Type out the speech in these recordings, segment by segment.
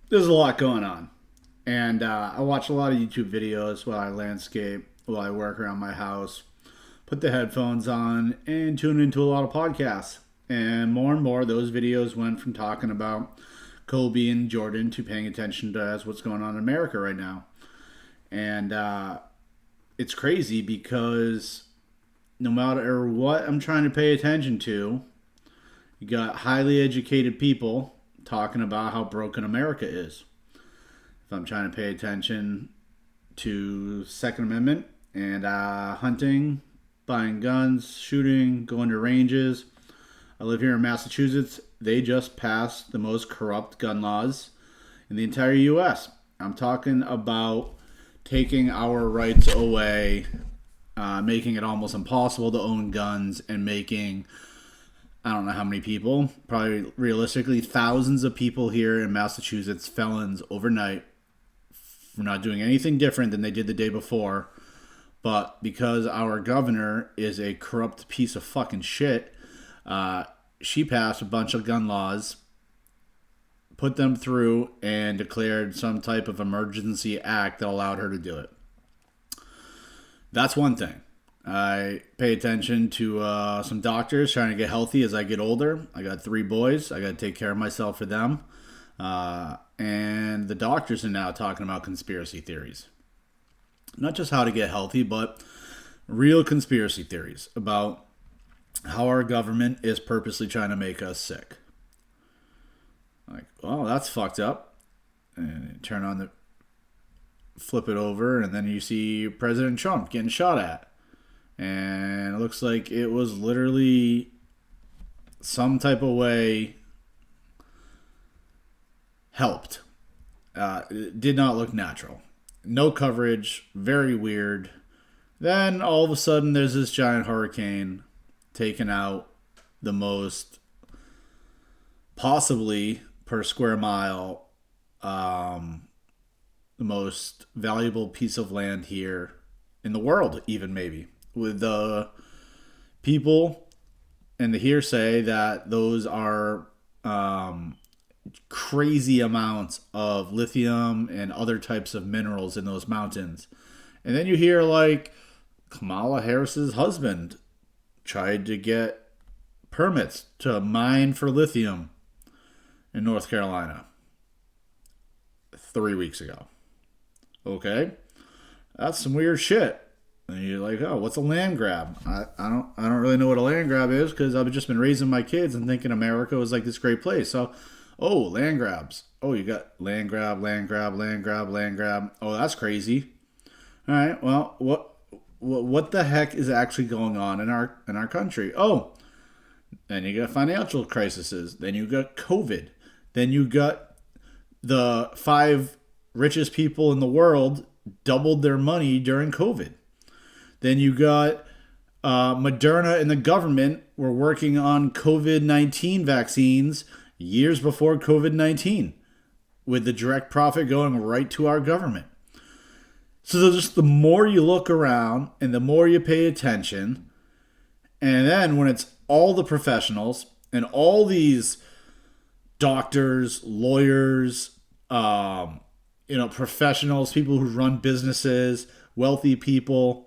there's a lot going on. And I watch a lot of YouTube videos while I landscape, while I work around my house, put the headphones on, and tune into a lot of podcasts. And more, those videos went from talking about Kobe and Jordan to paying attention to what's going on in America right now. And it's crazy because no matter what I'm trying to pay attention to, you got highly educated people talking about how broken America is. If I'm trying to pay attention to Second Amendment and hunting, buying guns, shooting, going to ranges. I live here in Massachusetts. They just passed the most corrupt gun laws in the entire U.S. I'm talking about taking our rights away, making it almost impossible to own guns, and making, I don't know how many people, probably realistically thousands of people here in Massachusetts felons overnight for not doing anything different than they did the day before. But because our governor is a corrupt piece of fucking shit, she passed a bunch of gun laws, put them through, and declared some type of emergency act that allowed her to do it. That's one thing. I pay attention to some doctors trying to get healthy as I get older. I got 3 boys. I got to take care of myself for them. And the doctors are now talking about conspiracy theories. Not just how to get healthy, but real conspiracy theories about how our government is purposely trying to make us sick. Like, well, that's fucked up. And you turn on the, flip it over, and then you see President Trump getting shot at. And it looks like it was literally some type of way helped. It did not look natural. No coverage, very weird. Then all of a sudden there's this giant hurricane taking out the most, possibly per square mile, the most valuable piece of land here in the world, even maybe. With the people and the hearsay that those are crazy amounts of lithium and other types of minerals in those mountains. And then you hear like Kamala Harris's husband tried to get permits to mine for lithium in North Carolina 3 weeks ago. Okay, that's some weird shit. And you're like, oh, what's a land grab? I don't really know what a land grab is because I've just been raising my kids and thinking America was like this great place. So, oh, land grabs. Oh, you got land grab, land grab, land grab, land grab. Oh, that's crazy. All right, well, what the heck is actually going on in our country? Oh, then you got financial crises. Then you got COVID. Then you got the 5 richest people in the world doubled their money during COVID. Then you got Moderna and the government were working on COVID-19 vaccines years before COVID-19, with the direct profit going right to our government. So just the more you look around and the more you pay attention, and then when it's all the professionals and all these doctors, lawyers, professionals, people who run businesses, wealthy people,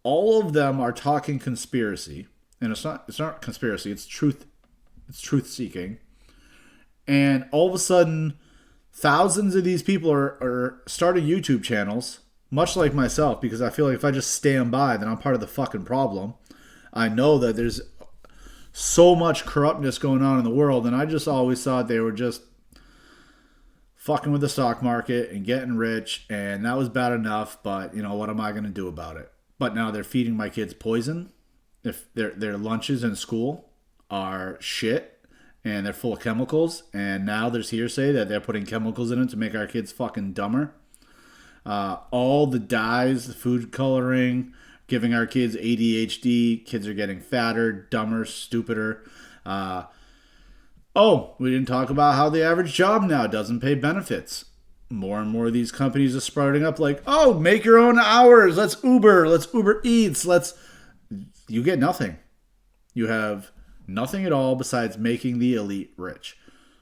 all of them are talking conspiracy. And it's not conspiracy, it's truth seeking. And all of a sudden, thousands of these people are starting YouTube channels, much like myself, because I feel like if I just stand by, then I'm part of the fucking problem. I know that there's so much corruptness going on in the world, and I just always thought they were just fucking with the stock market and getting rich, and that was bad enough, but, what am I going to do about it? But now they're feeding my kids poison. If their lunches in school are shit, and they're full of chemicals, and now there's hearsay that they're putting chemicals in it to make our kids fucking dumber. All the dyes, the food coloring, giving our kids ADHD. Kids are getting fatter, dumber, stupider. We didn't talk about how the average job now doesn't pay benefits. More and more of these companies are sprouting up like, oh, make your own hours. Let's Uber Eats. You get nothing. You have nothing at all besides making the elite rich.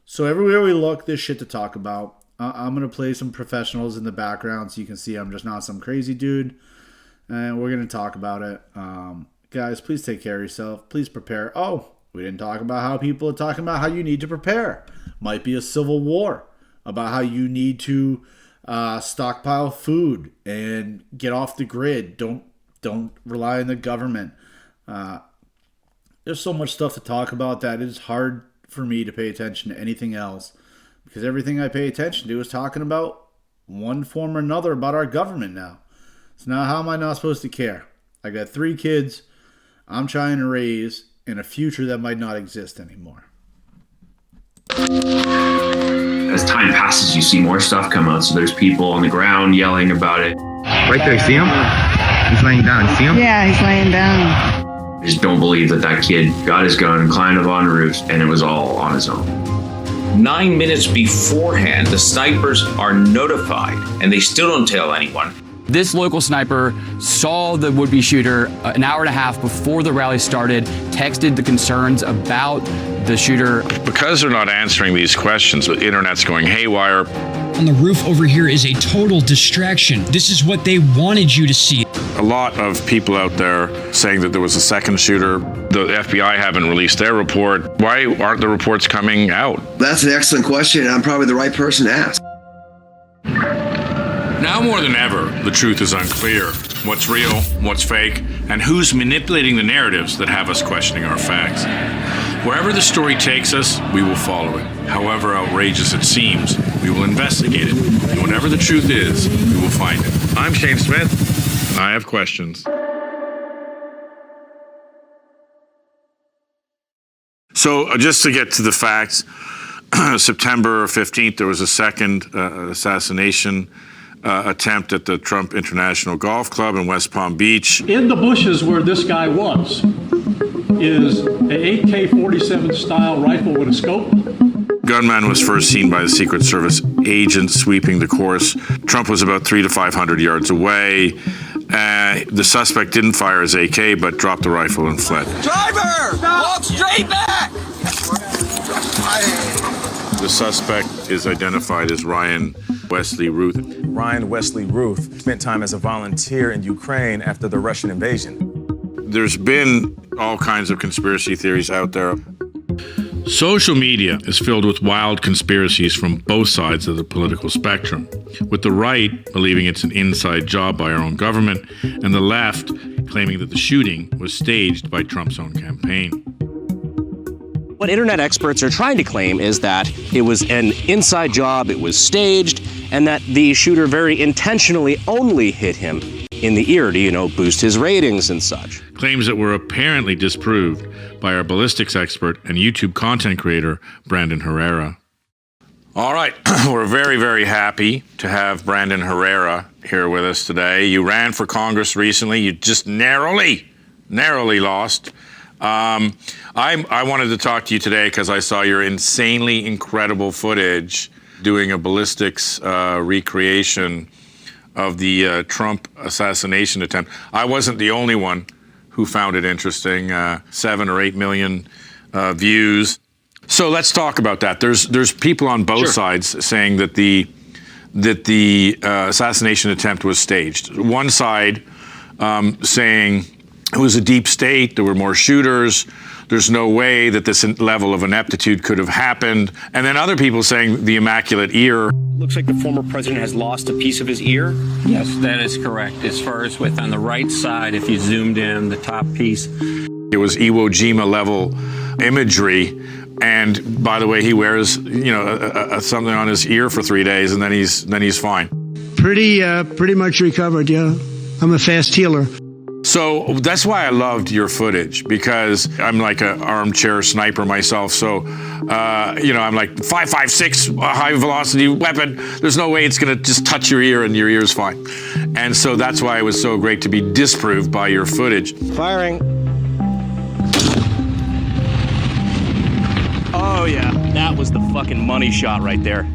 So everywhere we look, there's shit to talk about. I'm going to play some professionals in the background so you can see I'm just not some crazy dude. And we're going to talk about it. Guys, please take care of yourself. Please prepare. Oh, we didn't talk about how people are talking about how you need to prepare. Might be a civil war. About how you need to stockpile food and get off the grid. Don't rely on the government. There's so much stuff to talk about that it is hard for me to pay attention to anything else, because everything I pay attention to is talking about one form or another about our government now. So now how am I not supposed to care? I got 3 kids I'm trying to raise in a future that might not exist anymore. As time passes, you see more stuff come out. So there's people on the ground yelling about it. Right there, see him? He's laying down. You see him? Yeah, he's laying down. I just don't believe that kid got his gun, climbed up on roofs, and it was all on his own. 9 minutes beforehand, the snipers are notified, and they still don't tell anyone. This local sniper saw the would-be shooter an hour and a half before the rally started, texted the concerns about the shooter. Because they're not answering these questions, the internet's going haywire. On the roof over here is a total distraction. This is what they wanted you to see. A lot of people out there saying that there was a second shooter. The FBI haven't released their report. Why aren't the reports coming out? That's an excellent question, and I'm probably the right person to ask. Now more than ever, the truth is unclear. What's real, what's fake, and who's manipulating the narratives that have us questioning our facts. Wherever the story takes us, we will follow it. However outrageous it seems, we will investigate it. And whatever the truth is, we will find it. I'm Shane Smith, and I have questions. So just to get to the facts, September 15th, there was a second assassination attempt at the Trump International Golf Club in West Palm Beach. In the bushes where this guy was is a AK-47 style rifle with a scope. Gunman was first seen by the Secret Service agent sweeping the course. Trump was about 300 to 500 yards away. The suspect didn't fire his AK, but dropped the rifle and fled. Driver! Walk straight back! The suspect is identified as Ryan Wesley Ruth. Ryan Wesley Ruth spent time as a volunteer in Ukraine after the Russian invasion. There's been all kinds of conspiracy theories out there. Social media is filled with wild conspiracies from both sides of the political spectrum, with the right believing it's an inside job by our own government, and the left claiming that the shooting was staged by Trump's own campaign. What internet experts are trying to claim is that it was an inside job, it was staged, and that the shooter very intentionally only hit him in the ear to, boost his ratings and such. Claims that were apparently disproved by our ballistics expert and YouTube content creator, Brandon Herrera. All right, we're very, very happy to have Brandon Herrera here with us today. You ran for Congress recently. You just narrowly lost. I wanted to talk to you today because I saw your insanely incredible footage doing a ballistics recreation of the Trump assassination attempt. I wasn't the only one who found it interesting. 7 or 8 million views. So let's talk about that. There's people on both sides saying that the assassination attempt was staged. One side saying it was a deep state, there were more shooters, there's no way that this level of ineptitude could have happened. And then other people saying the immaculate ear. Looks like the former president has lost a piece of his ear. Yes, that is correct. As far as with on the right side, if you zoomed in, the top piece. It was Iwo Jima level imagery. And by the way, he wears, something on his ear for 3 days, and then he's fine. Pretty much recovered. Yeah, I'm a fast healer. So that's why I loved your footage, because I'm like an armchair sniper myself. So, I'm like 5.56 high velocity weapon. There's no way it's going to just touch your ear and your ear's fine. And so that's why it was so great to be disproved by your footage. Firing. Oh yeah, that was the fucking money shot right there.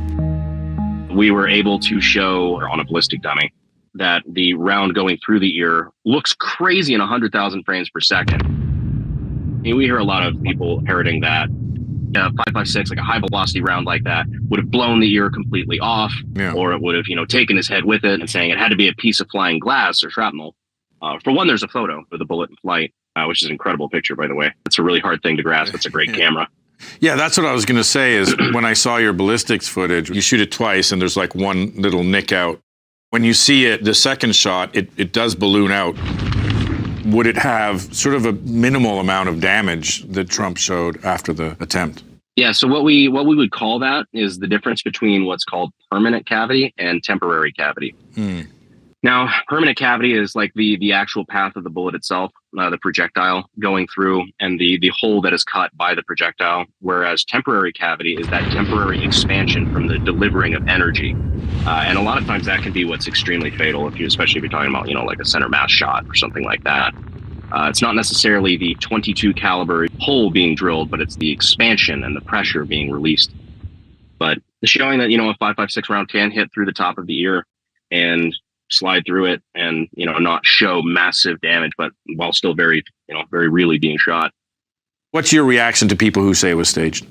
We were able to show on a ballistic dummy that the round going through the ear looks crazy in 100,000 frames per second. We hear a lot of people parroting that, a 5.56, like a high velocity round like that, would have blown the ear completely off, or it would have, taken his head with it, and saying it had to be a piece of flying glass or shrapnel. For one, there's a photo of the bullet in flight, which is an incredible picture, by the way. It's a really hard thing to grasp. It's a great camera. Yeah, that's what I was going to say is when I saw your ballistics footage, you shoot it twice and there's like one little nick out. When you see it, the second shot, it does balloon out. Would it have sort of a minimal amount of damage that Trump showed after the attempt? Yeah, so what we would call that is the difference between what's called permanent cavity and temporary cavity. Now, permanent cavity is like the actual path of the bullet itself, the projectile going through, and the hole that is cut by the projectile, whereas temporary cavity is that temporary expansion from the delivering of energy. And a lot of times that can be what's extremely fatal, especially if you're talking about, like a center mass shot or something like that. It's not necessarily the 22 caliber hole being drilled, but it's the expansion and the pressure being released. But showing that, a 5.56 round can hit through the top of the ear and slide through it and, not show massive damage, but while still very really being shot. What's your reaction to people who say it was staged?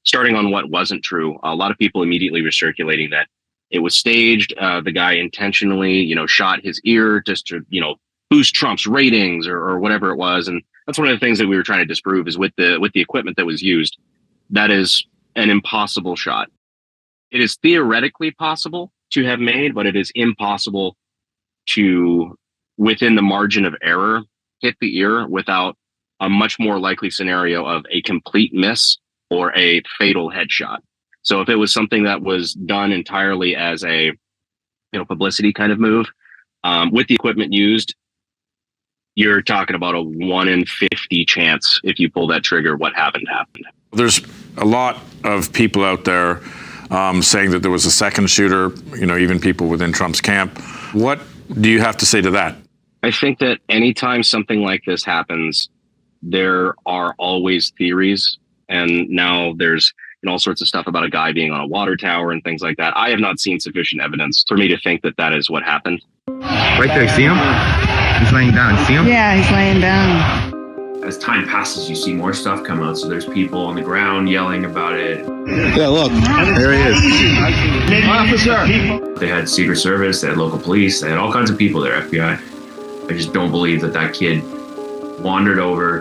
Starting on what wasn't true, a lot of people immediately were circulating that it was staged. The guy intentionally, shot his ear just to, boost Trump's ratings or whatever it was. And that's one of the things that we were trying to disprove is with the equipment that was used, that is an impossible shot. It is theoretically possible to have made, but it is impossible to, within the margin of error, hit the ear without a much more likely scenario of a complete miss or a fatal headshot. So if it was something that was done entirely as a publicity kind of move, with the equipment used, you're talking about a 1 in 50 chance if you pull that trigger, what happened. There's a lot of people out there saying that there was a second shooter, even people within Trump's camp. What do you have to say to that? I think that anytime something like this happens, there are always theories. And now there's all sorts of stuff about a guy being on a water tower and things like that. I have not seen sufficient evidence for me to think that that is what happened. Right there, see him? He's laying down, see him? Yeah, he's laying down. As time passes, you see more stuff come out. So there's people on the ground yelling about it. Yeah, look, there he is. Officer! They had Secret Service, they had local police, they had all kinds of people there, FBI. I just don't believe that kid wandered over,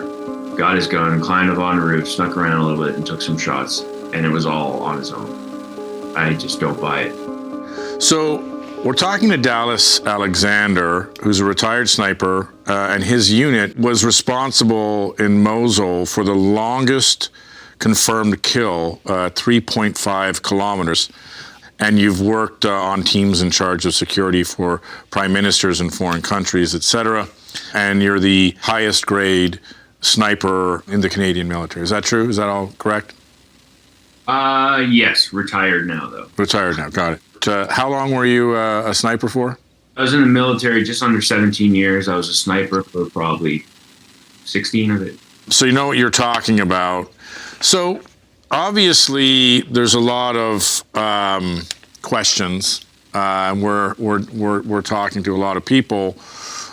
got his gun, climbed up on the roof, snuck around a little bit and took some shots. And it was all on his own. I just don't buy it. So we're talking to Dallas Alexander, who's a retired sniper, and his unit was responsible in Mosul for the longest confirmed kill, 3.5 kilometers. And you've worked on teams in charge of security for prime ministers in foreign countries, etc. And you're the highest grade sniper in the Canadian military. Is that true? Is that all correct? Yes, retired now though. Retired now, got it. How long were you a sniper for? I was in the military just under 17 years. I was a sniper for probably 16 of it. So you know what you're talking about. So obviously there's a lot of questions. We're talking to a lot of people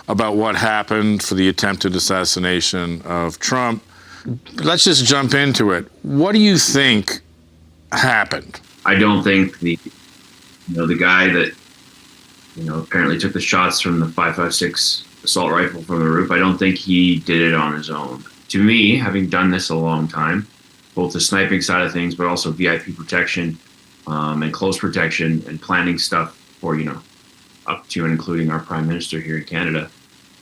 about what happened for the attempted assassination of Trump. Let's just jump into it. What do you think happened? I don't think the guy that apparently took the shots from the 5.56 assault rifle from the roof, I don't think he did it on his own. To me, having done this a long time, both the sniping side of things, but also VIP protection and close protection and planning stuff for up to and including our prime minister here in Canada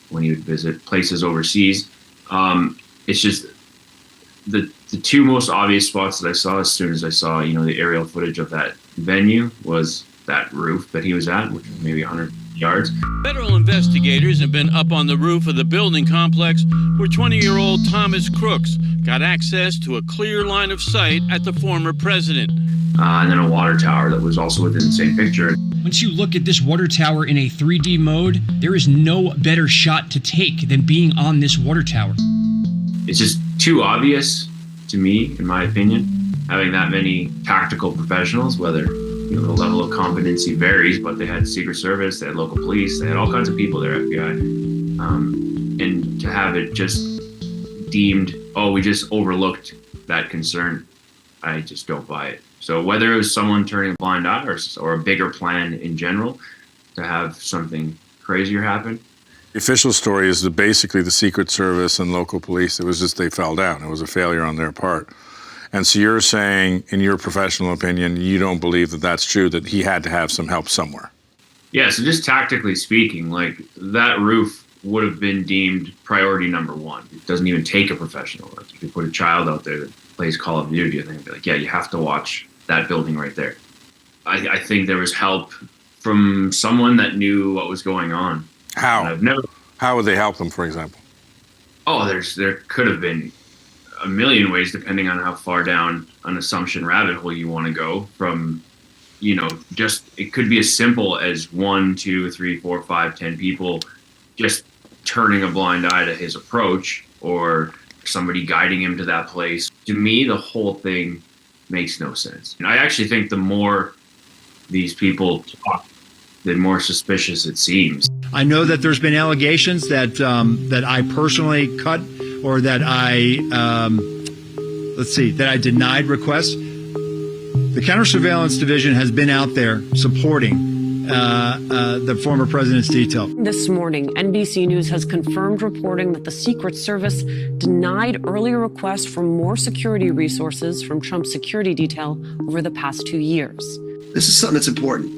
when he would visit places overseas. It's just the two most obvious spots that I saw as soon as I saw, the aerial footage of that venue was that roof that he was at, which was maybe 100 yards. Federal investigators have been up on the roof of the building complex where 20-year-old Thomas Crooks got access to a clear line of sight at the former president. And then a water tower that was also within the same picture. Once you look at this water tower in a 3D mode, there is no better shot to take than being on this water tower. It's just too obvious to me, in my opinion, having that many tactical professionals, whether the level of competency varies, but they had Secret Service, they had local police, they had all kinds of people there, FBI. And to have it just deemed, we just overlooked that concern. I just don't buy it. So whether it was someone turning a blind eye or a bigger plan in general to have something crazier happen. The official story is that basically the Secret Service and local police, it was just they fell down. It was a failure on their part. And so you're saying, in your professional opinion, you don't believe that that's true, that he had to have some help somewhere. Yeah, so just tactically speaking, like that roof would have been deemed priority number one. It doesn't even take a professional. Like you could put a child out there that plays Call of Duty, I think, and be like, yeah, you have to watch that building right there. I think there was help from someone that knew what was going on. How? How would they help them, for example? Oh, there could have been a million ways, depending on how far down an assumption rabbit hole you want to go. From, just it could be as simple as 1, 2, 3, 4, 5, 10 people just turning a blind eye to his approach, or somebody guiding him to that place. To me, the whole thing makes no sense. And I actually think the more these people talk, the more suspicious it seems. I know that there's been allegations that that I personally cut, or that I denied requests. The Counter-Surveillance Division has been out there supporting the former president's detail. This morning, NBC News has confirmed reporting that the Secret Service denied earlier requests for more security resources from Trump's security detail over the past 2 years. This is something that's important.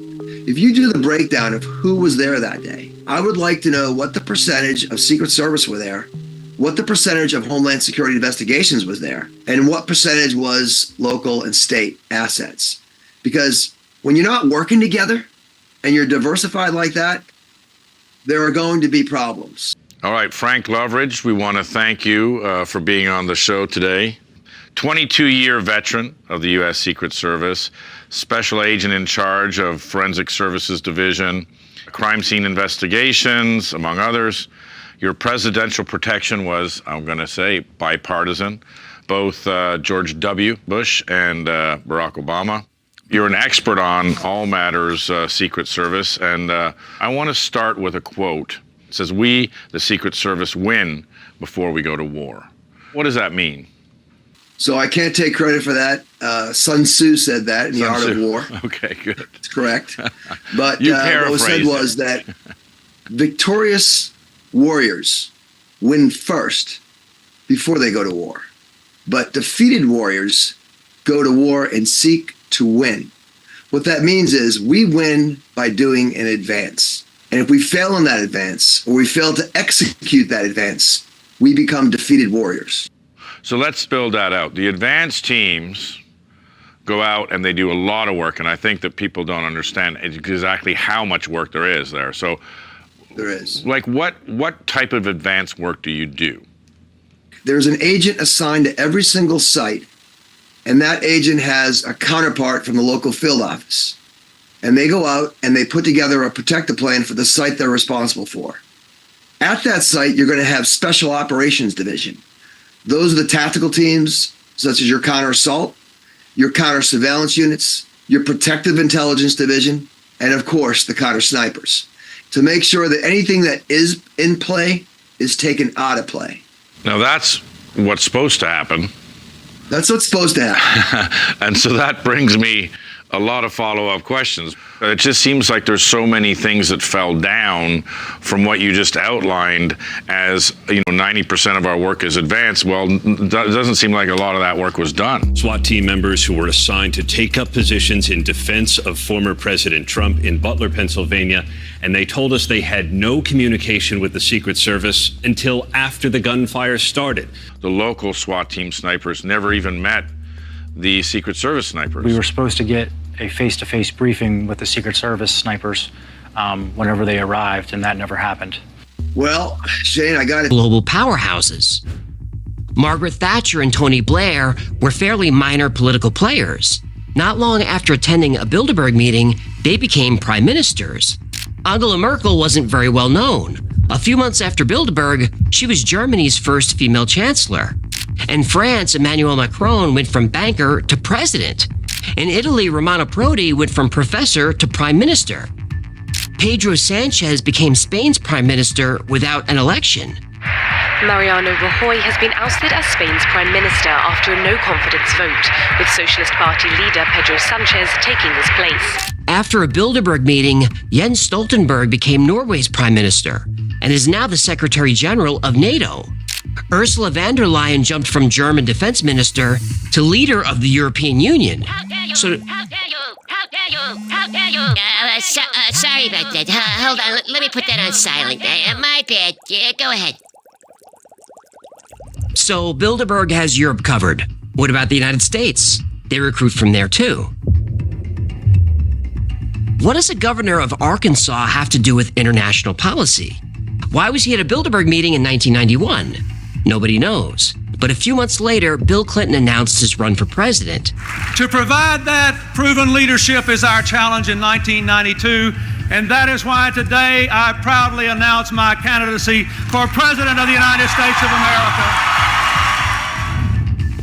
If you do the breakdown of who was there that day, I would like to know what the percentage of Secret Service were there, what the percentage of Homeland Security investigations was there, and what percentage was local and state assets. Because when you're not working together and you're diversified like that, there are going to be problems. All right, Frank Loveridge, we want to thank you for being on the show today. 22-year veteran of the U.S. Secret Service, special agent in charge of Forensic Services Division, crime scene investigations, among others. Your presidential protection was, I'm going to say, bipartisan. Both George W. Bush and Barack Obama. You're an expert on all matters Secret Service, and I want to start with a quote. It says, "We, the Secret Service, win before we go to war." What does that mean? So I can't take credit for that. Sun Tzu said that in The Art of War. Okay, good. That's correct. But what was said was that victorious warriors win first before they go to war. But defeated warriors go to war and seek to win. What that means is we win by doing an advance. And if we fail in that advance, or we fail to execute that advance, we become defeated warriors. So let's build that out. The advanced teams go out and they do a lot of work, and I think that people don't understand exactly how much work there is there. So there is. Like what type of advanced work do you do? There's an agent assigned to every single site, and that agent has a counterpart from the local field office. And they go out and they put together a protective plan for the site they're responsible for. At that site, you're going to have Special Operations Division. Those are the tactical teams, such as your counter-assault, your counter-surveillance units, your protective intelligence division, and of course, the counter-snipers, to make sure that anything that is in play is taken out of play. Now that's what's supposed to happen. That's what's supposed to happen. And so that brings me a lot of follow-up questions. It just seems like there's so many things that fell down from what you just outlined as, 90% of our work is advanced. Well, it doesn't seem like a lot of that work was done. SWAT team members who were assigned to take up positions in defense of former President Trump in Butler, Pennsylvania, and they told us they had no communication with the Secret Service until after the gunfire started. The local SWAT team snipers never even met the Secret Service snipers. We were supposed to get a face-to-face briefing with the Secret Service snipers whenever they arrived, and that never happened. Well, Shane, I got it. Global powerhouses. Margaret Thatcher and Tony Blair were fairly minor political players. Not long after attending a Bilderberg meeting, they became prime ministers. Angela Merkel wasn't very well known. A few months after Bilderberg, she was Germany's first female chancellor. In France, Emmanuel Macron went from banker to president. In Italy, Romano Prodi went from professor to prime minister. Pedro Sanchez became Spain's prime minister without an election. Mariano Rajoy has been ousted as Spain's prime minister after a no-confidence vote, with Socialist Party leader Pedro Sanchez taking his place. After a Bilderberg meeting, Jens Stoltenberg became Norway's prime minister and is now the Secretary General of NATO. Ursula von der Leyen jumped from German defense minister to leader of the European Union. Sorry about that. Hold on, let me put that on silent. My bad. Yeah, go ahead. So Bilderberg has Europe covered. What about the United States? They recruit from there too. What does a governor of Arkansas have to do with international policy? Why was he at a Bilderberg meeting in 1991? Nobody knows. But a few months later, Bill Clinton announced his run for president. To provide that proven leadership is our challenge in 1992, and that is why today I proudly announce my candidacy for President of the United States of America.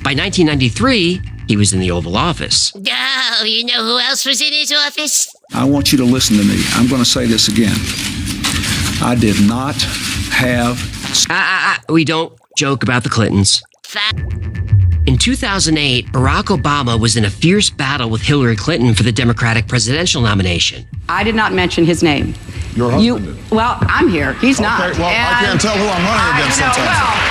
By 1993, he was in the Oval Office. Oh, you know who else was in his office? I want you to listen to me. I'm going to say this again. I did not have... We don't joke about the Clintons. In 2008, Barack Obama was in a fierce battle with Hillary Clinton for the Democratic presidential nomination. I did not mention his name. Your husband did. Well, I'm here. He's not. Okay, well, I can't tell who I'm running against sometimes.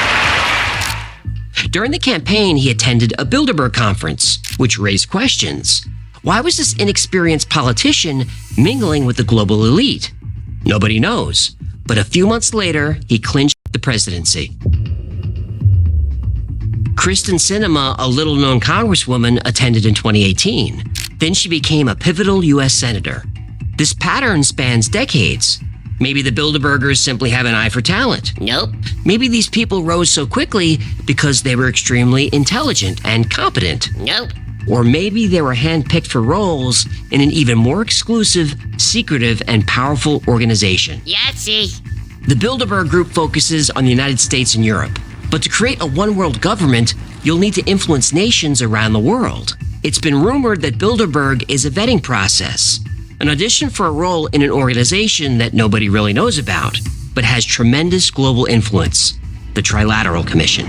During the campaign, he attended a Bilderberg conference, which raised questions. Why was this inexperienced politician mingling with the global elite? Nobody knows. But a few months later, he clinched the presidency. Kristen Sinema, a little-known congresswoman, attended in 2018. Then she became a pivotal U.S. senator. This pattern spans decades. Maybe the Bilderbergers simply have an eye for talent. Nope. Maybe these people rose so quickly because they were extremely intelligent and competent. Nope. Or maybe they were handpicked for roles in an even more exclusive, secretive, and powerful organization. Yahtzee. The Bilderberg Group focuses on the United States and Europe. But to create a one-world government, you'll need to influence nations around the world. It's been rumored that Bilderberg is a vetting process, an audition for a role in an organization that nobody really knows about, but has tremendous global influence, the Trilateral Commission.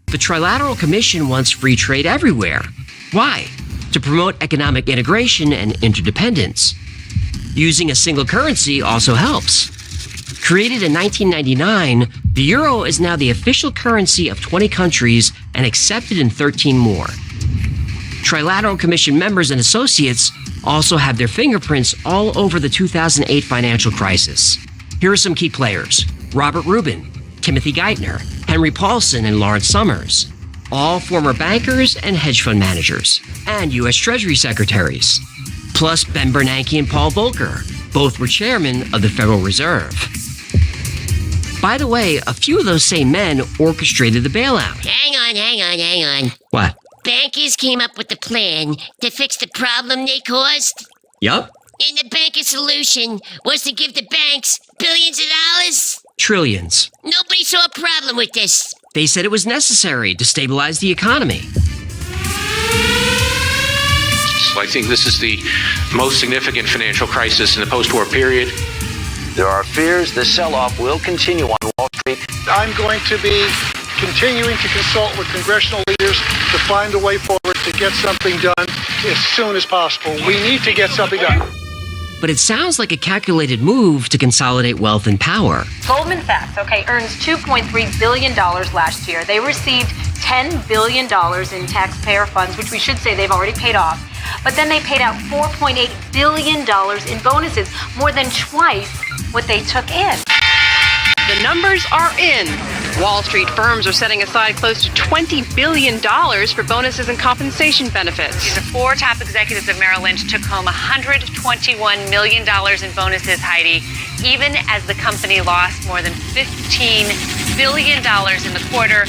The Trilateral Commission wants free trade everywhere. Why? To promote economic integration and interdependence. Using a single currency also helps. Created in 1999, the euro is now the official currency of 20 countries and accepted in 13 more. Trilateral Commission members and associates also have their fingerprints all over the 2008 financial crisis. Here are some key players: Robert Rubin, Timothy Geithner, Henry Paulson, and Lawrence Summers, all former bankers and hedge fund managers, and U.S. Treasury secretaries, plus Ben Bernanke and Paul Volcker. Both were chairmen of the Federal Reserve. By the way, a few of those same men orchestrated the bailout. Hang on. What? Bankers came up with the plan to fix the problem they caused. Yup. And the banker's solution was to give the banks billions of dollars? Trillions. Nobody saw a problem with this. They said it was necessary to stabilize the economy. I think this is the most significant financial crisis in the post-war period. There are fears the sell-off will continue on Wall Street. I'm going to be continuing to consult with congressional leaders to find a way forward to get something done as soon as possible. We need to get something done. But it sounds like a calculated move to consolidate wealth and power. Goldman Sachs, earns $2.3 billion last year. They received $10 billion in taxpayer funds, which we should say they've already paid off. But then they paid out $4.8 billion in bonuses, more than twice what they took in. The numbers are in. Wall Street firms are setting aside close to $20 billion for bonuses and compensation benefits. The four top executives of Merrill Lynch took home $121 million in bonuses, Heidi, even as the company lost more than $15 billion in the quarter.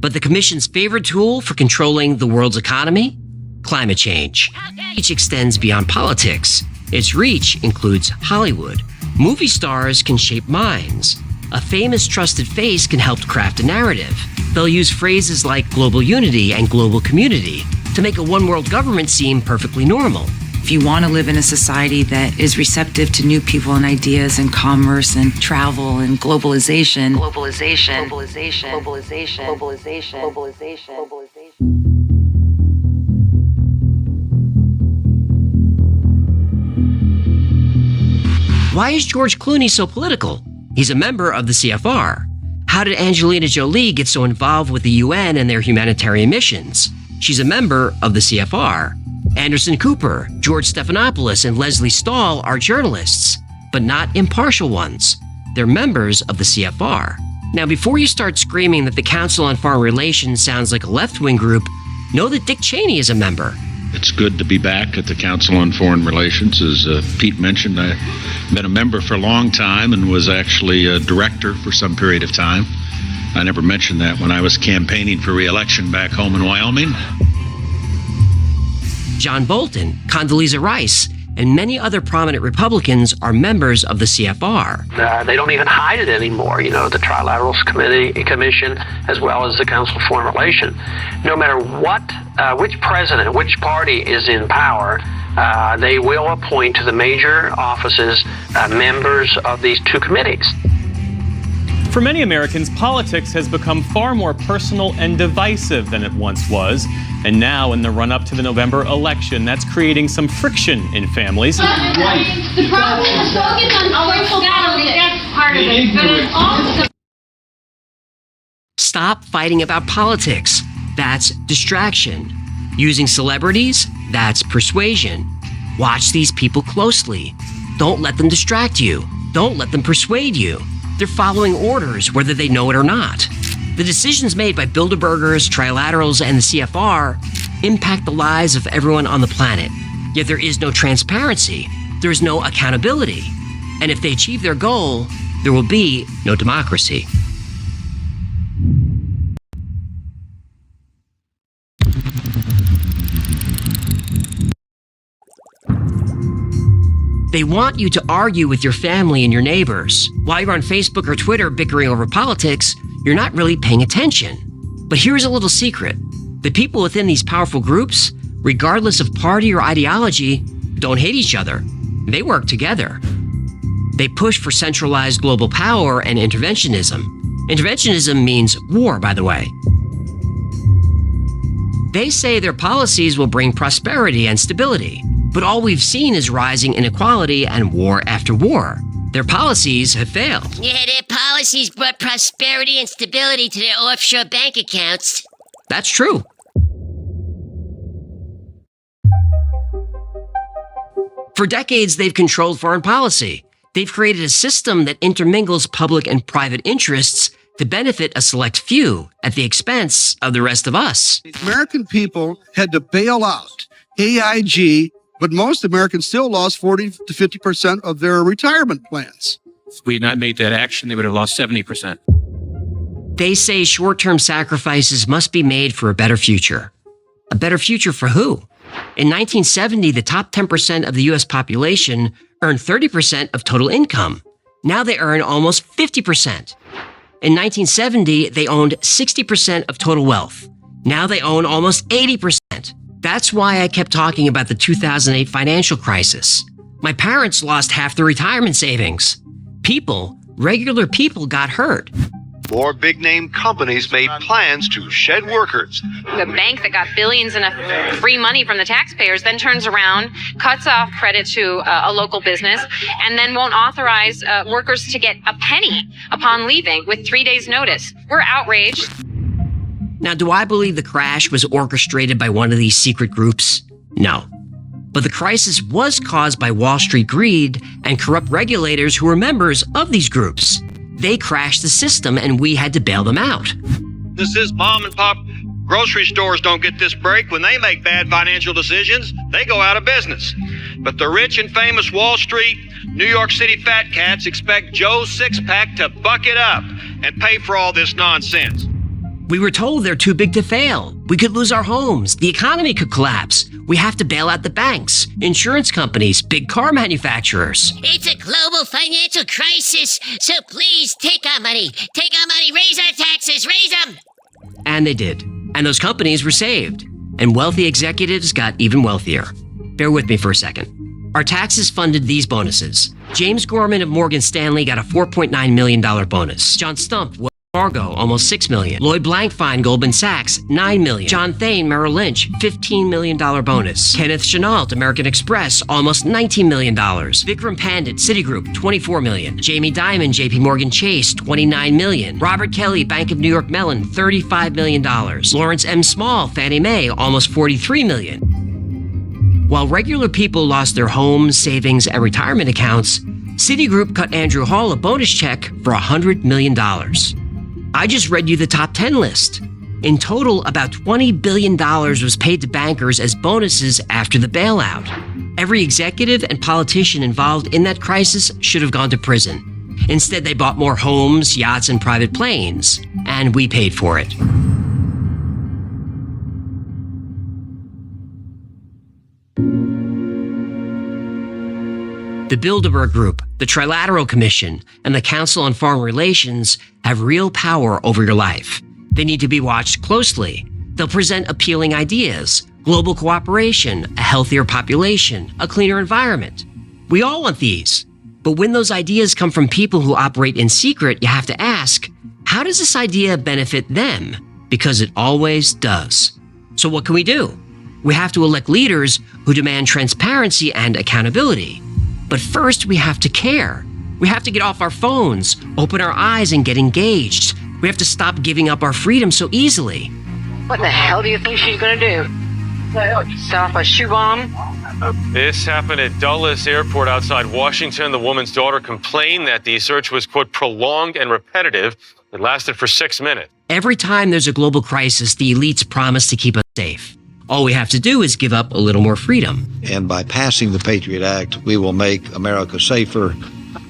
But the Commission's favorite tool for controlling the world's economy? Climate change. Which extends beyond politics. Its reach includes Hollywood. Movie stars can shape minds. A famous trusted face can help craft a narrative. They'll use phrases like global unity and global community to make a one-world government seem perfectly normal. If you want to live in a society that is receptive to new people and ideas and commerce and travel and globalization. Why is George Clooney so political? He's a member of the CFR. How did Angelina Jolie get so involved with the UN and their humanitarian missions? She's a member of the CFR. Anderson Cooper, George Stephanopoulos, and Leslie Stahl are journalists, but not impartial ones. They're members of the CFR. Now, before you start screaming that the Council on Foreign Relations sounds like a left-wing group, know that Dick Cheney is a member. It's good to be back at the Council on Foreign Relations. As Pete mentioned, I've been a member for a long time and was actually a director for some period of time. I never mentioned that when I was campaigning for re-election back home in Wyoming. John Bolton, Condoleezza Rice, and many other prominent Republicans are members of the CFR. They don't even hide it anymore. You know, the Trilaterals Commission, as well as the Council of Foreign Relations. No matter what, which president, which party is in power, they will appoint to the major offices members of these two committees. For many Americans, politics has become far more personal and divisive than it once was. And now, in the run-up to the November election, that's creating some friction in families. The problem is focus on that's part of it, but it's also... Stop fighting about politics. That's distraction. Using celebrities, that's persuasion. Watch these people closely. Don't let them distract you. Don't let them persuade you. They're following orders, whether they know it or not. The decisions made by Bilderbergers, Trilaterals, and the CFR impact the lives of everyone on the planet. Yet there is no transparency. There is no accountability. And if they achieve their goal, there will be no democracy. They want you to argue with your family and your neighbors. While you're on Facebook or Twitter bickering over politics, you're not really paying attention. But here's a little secret. The people within these powerful groups, regardless of party or ideology, don't hate each other. They work together. They push for centralized global power and interventionism. Interventionism means war, by the way. They say their policies will bring prosperity and stability. But all we've seen is rising inequality and war after war. Their policies have failed. Yeah, their policies brought prosperity and stability to their offshore bank accounts. That's true. For decades, they've controlled foreign policy. They've created a system that intermingles public and private interests to benefit a select few at the expense of the rest of us. American people had to bail out AIG, but most Americans still lost 40 to 50% of their retirement plans. If we had not made that action, they would have lost 70%. They say short-term sacrifices must be made for a better future. A better future for who? In 1970, the top 10% of the U.S. population earned 30% of total income. Now they earn almost 50%. In 1970, they owned 60% of total wealth. Now they own almost 80%. That's why I kept talking about the 2008 financial crisis. My parents lost half their retirement savings. Regular people got hurt. More big-name companies made plans to shed workers. The bank that got billions in free money from the taxpayers then turns around, cuts off credit to a local business, and then won't authorize workers to get a penny upon leaving with 3 days' notice. We're outraged. Now, do I believe the crash was orchestrated by one of these secret groups? No. But the crisis was caused by Wall Street greed and corrupt regulators who were members of these groups. They crashed the system and we had to bail them out. This is mom and pop grocery stores don't get this break. When they make bad financial decisions, they go out of business. But the rich and famous Wall Street, New York City fat cats expect Joe's six-pack to buck it up and pay for all this nonsense. We were told they're too big to fail. We could lose our homes. The economy could collapse. We have to bail out the banks, insurance companies, big car manufacturers. It's a global financial crisis, so please take our money. Take our money, raise our taxes, raise them. And they did. And those companies were saved. And wealthy executives got even wealthier. Bear with me for a second. Our taxes funded these bonuses. James Gorman of Morgan Stanley got a $4.9 million bonus. John Stump, Wells Fargo, almost $6 million. Lloyd Blankfein, Goldman Sachs, $9 million. John Thain, Merrill Lynch, $15 million bonus. Kenneth Chenault, American Express, almost $19 million. Vikram Pandit, Citigroup, $24 million. Jamie Dimon, JP Morgan Chase, $29 million. Robert Kelly, Bank of New York Mellon, $35 million. Lawrence M. Small, Fannie Mae, almost $43 million. While regular people lost their homes, savings, and retirement accounts, Citigroup cut Andrew Hall a bonus check for $100 million. I just read you the top 10 list. In total, about $20 billion was paid to bankers as bonuses after the bailout. Every executive and politician involved in that crisis should have gone to prison. Instead, they bought more homes, yachts, and private planes, and we paid for it. The Bilderberg Group, the Trilateral Commission, and the Council on Foreign Relations have real power over your life. They need to be watched closely. They'll present appealing ideas, global cooperation, a healthier population, a cleaner environment. We all want these. But when those ideas come from people who operate in secret, you have to ask, how does this idea benefit them? Because it always does. So what can we do? We have to elect leaders who demand transparency and accountability. But first, we have to care. We have to get off our phones, open our eyes, and get engaged. We have to stop giving up our freedom so easily. What the hell do you think she's gonna do? Set off a shoe bomb? This happened at Dulles Airport outside Washington. The woman's daughter complained that the search was, quote, prolonged and repetitive. It lasted for 6 minutes. Every time there's a global crisis, the elites promise to keep us safe. All we have to do is give up a little more freedom. And by passing the Patriot Act, we will make America safer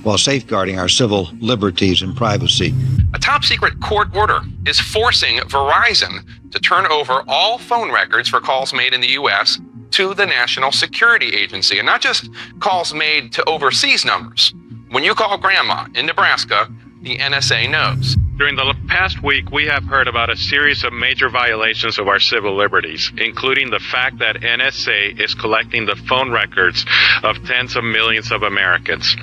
while safeguarding our civil liberties and privacy. A top secret court order is forcing Verizon to turn over all phone records for calls made in the U.S. to the National Security Agency, and not just calls made to overseas numbers. When you call grandma in Nebraska, the NSA knows. During the past week, we have heard about a series of major violations of our civil liberties, including the fact that NSA is collecting the phone records of tens of millions of Americans.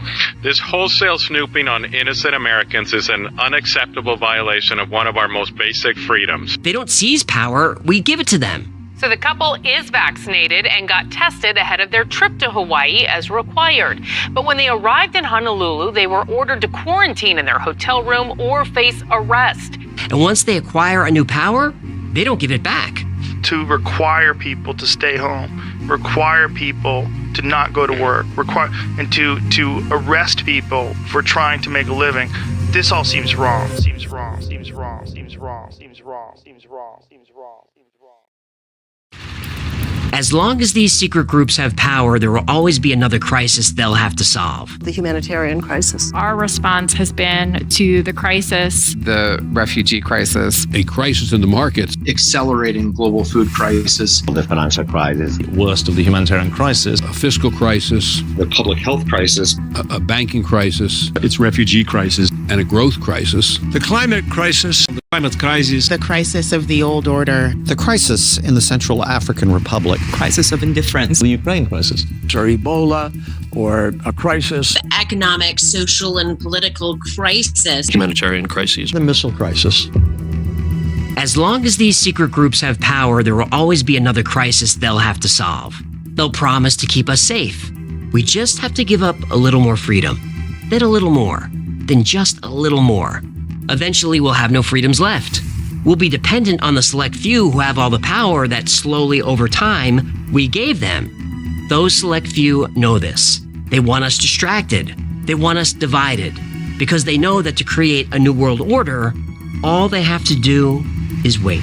This wholesale snooping on innocent Americans is an unacceptable violation of one of our most basic freedoms. They don't seize power, we give it to them. So the couple is vaccinated and got tested ahead of their trip to Hawaii as required. But when they arrived in Honolulu, they were ordered to quarantine in their hotel room or face arrest. And once they acquire a new power, they don't give it back. To require people to stay home, require people to not go to work, and to arrest people for trying to make a living, this all seems wrong. Seems wrong. Seems wrong. Seems wrong. Seems wrong. Seems wrong. Seems wrong. As long as these secret groups have power, there will always be another crisis they'll have to solve. The humanitarian crisis. Our response has been to the crisis. The refugee crisis. A crisis in the markets. Accelerating global food crisis. The financial crisis. Worst of the humanitarian crisis. A fiscal crisis. The public health crisis. A banking crisis. It's refugee crisis. And a growth crisis. The climate crisis. The climate crisis. The crisis of the old order. The crisis in the Central African Republic. Crisis of indifference. The Ukraine crisis. Or Ebola, or a crisis. The economic, social, and political crisis. Humanitarian crises. The missile crisis. As long as these secret groups have power, there will always be another crisis they'll have to solve. They'll promise to keep us safe. We just have to give up a little more freedom. Then a little more. Then just a little more. Eventually, we'll have no freedoms left. We'll be dependent on the select few who have all the power that slowly over time we gave them. Those select few know this. They want us distracted. They want us divided. Because they know that to create a new world order, all they have to do is wait.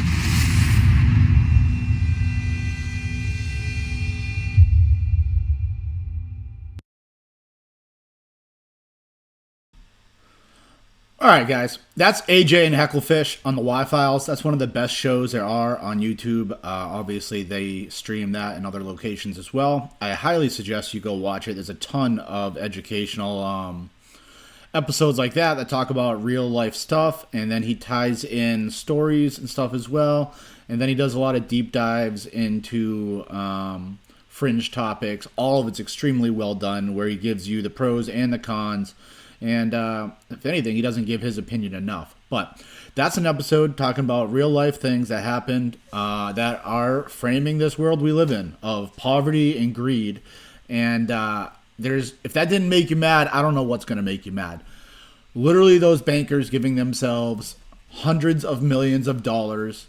All right, guys, that's AJ and Hecklefish on the Y-Files. That's one of the best shows there are on YouTube. Obviously, they stream that in other locations as well. I highly suggest you go watch it. There's a ton of educational episodes like that talk about real-life stuff, and then he ties in stories and stuff as well. And then he does a lot of deep dives into fringe topics. All of it's extremely well done, where he gives you the pros and the cons. And if anything, he doesn't give his opinion enough. But that's an episode talking about real life things that happened that are framing this world we live in of poverty and greed. And if that didn't make you mad, I don't know what's going to make you mad. Literally, those bankers giving themselves hundreds of millions of dollars.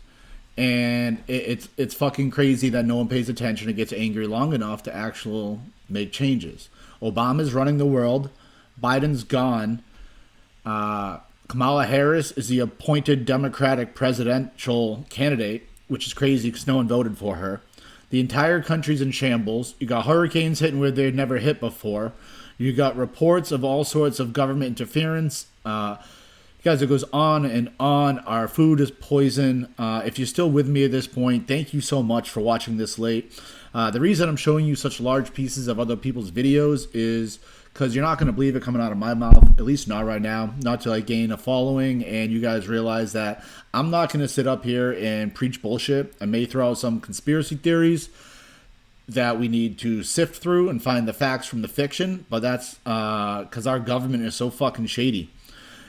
And it's fucking crazy that no one pays attention and gets angry long enough to actually make changes. Obama's running the world. Biden's gone. Kamala Harris is the appointed Democratic presidential candidate, which is crazy because no one voted for her. The entire country's in shambles. You got hurricanes hitting where they'd never hit before. You got reports of all sorts of government interference. Guys, it goes on and on. Our food is poison. If you're still with me at this point, thank you so much for watching this late. The reason I'm showing you such large pieces of other people's videos is because you're not going to believe it coming out of my mouth, at least not right now, not till I gain a following and you guys realize that I'm not going to sit up here and preach bullshit. I may throw out some conspiracy theories that we need to sift through and find the facts from the fiction, but that's because our government is so fucking shady.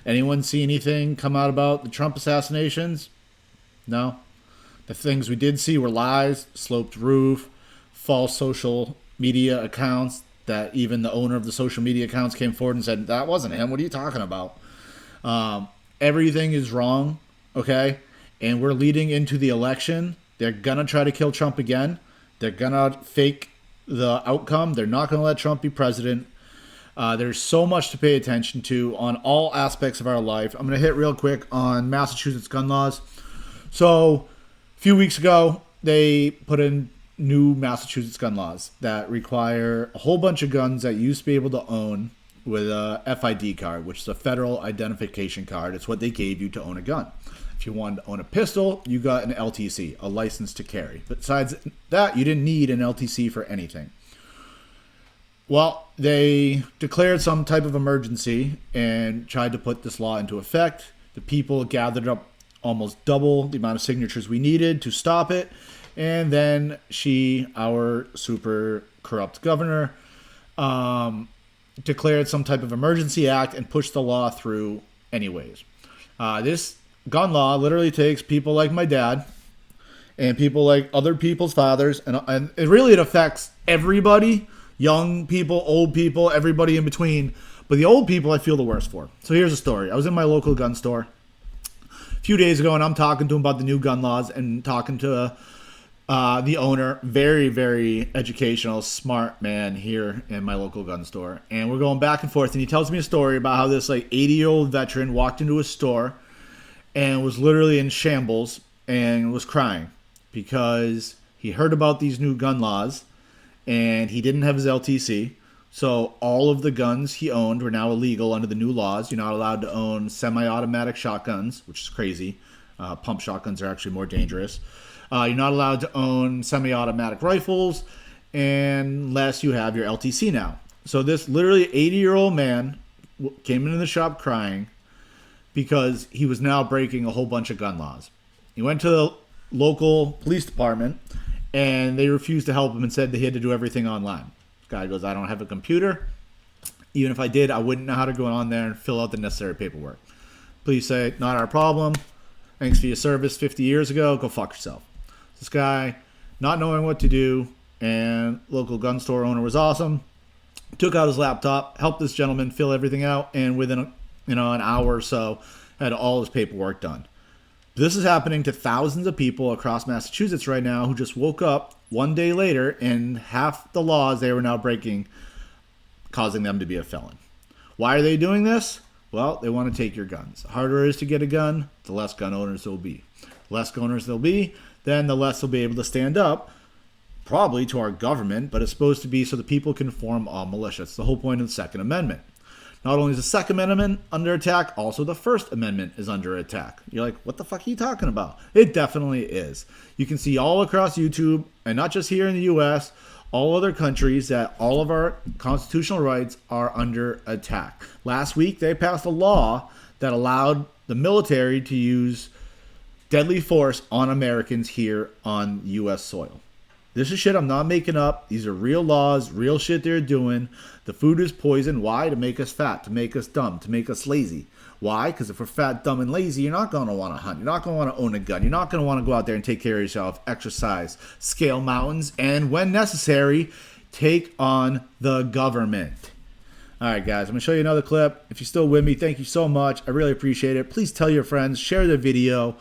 Anyone see anything come out about the Trump assassinations? No. The things we did see were lies, sloped roof, false social media accounts that even the owner of the social media accounts came forward and said, that wasn't him. What are you talking about? Everything is wrong, okay? And we're leading into the election. They're going to try to kill Trump again. They're going to fake the outcome. They're not going to let Trump be president. There's so much to pay attention to on all aspects of our life. I'm going to hit real quick on Massachusetts gun laws. So a few weeks ago, they put in new Massachusetts gun laws that require a whole bunch of guns that you used to be able to own with a FID card, which is a federal identification card. It's what they gave you to own a gun. If you wanted to own a pistol, you got an LTC, a license to carry. But besides that, you didn't need an LTC for anything. Well, they declared some type of emergency and tried to put this law into effect. The people gathered up almost double the amount of signatures we needed to stop it. And then our super corrupt governor, declared some type of emergency act and pushed the law through anyways. This gun law literally takes people like my dad and people like other people's fathers, and it affects everybody, young people, old people, everybody in between. But the old people I feel the worst for. So here's a story. I was in my local gun store a few days ago, and I'm talking to him about the new gun laws and talking to the owner, very, very educational, smart man here in my local gun store. And we're going back and forth, and he tells me a story about how this 80-year-old veteran walked into a store and was literally in shambles and was crying because he heard about these new gun laws and he didn't have his LTC. So all of the guns he owned were now illegal under the new laws. You're not allowed to own semi-automatic shotguns, which is crazy. Pump shotguns are actually more dangerous. You're not allowed to own semi-automatic rifles unless you have your LTC now. So this literally 80-year-old man came into the shop crying because he was now breaking a whole bunch of gun laws. He went to the local police department, and they refused to help him and said that he had to do everything online. This guy goes, I don't have a computer. Even if I did, I wouldn't know how to go on there and fill out the necessary paperwork. Police say, not our problem. Thanks for your service 50 years ago. Go fuck yourself. This guy, not knowing what to do, and local gun store owner was awesome, took out his laptop, helped this gentleman fill everything out, and within an hour or so, had all his paperwork done. This is happening to thousands of people across Massachusetts right now who just woke up one day later and half the laws they were now breaking, causing them to be a felon. Why are they doing this? Well, they want to take your guns. The harder it is to get a gun, the less gun owners there will be. The less gun owners there will be, then the less they'll be able to stand up, probably to our government, but it's supposed to be so that people can form all militia. It's the whole point of the Second Amendment. Not only is the Second Amendment under attack, also the First Amendment is under attack. You're like, what the fuck are you talking about? It definitely is. You can see all across YouTube, and not just here in the U.S., all other countries, that all of our constitutional rights are under attack. Last week, they passed a law that allowed the military to use deadly force on Americans here on U.S. soil. This is shit I'm not making up. These are real laws, real shit they're doing. The food is poison. Why? To make us fat, to make us dumb, to make us lazy. Why? Because if we're fat, dumb, and lazy, you're not going to want to hunt. You're not going to want to own a gun. You're not going to want to go out there and take care of yourself, exercise, scale mountains, and when necessary, take on the government. All right, guys, I'm going to show you another clip. If you're still with me, thank you so much. I really appreciate it. Please tell your friends, share the video.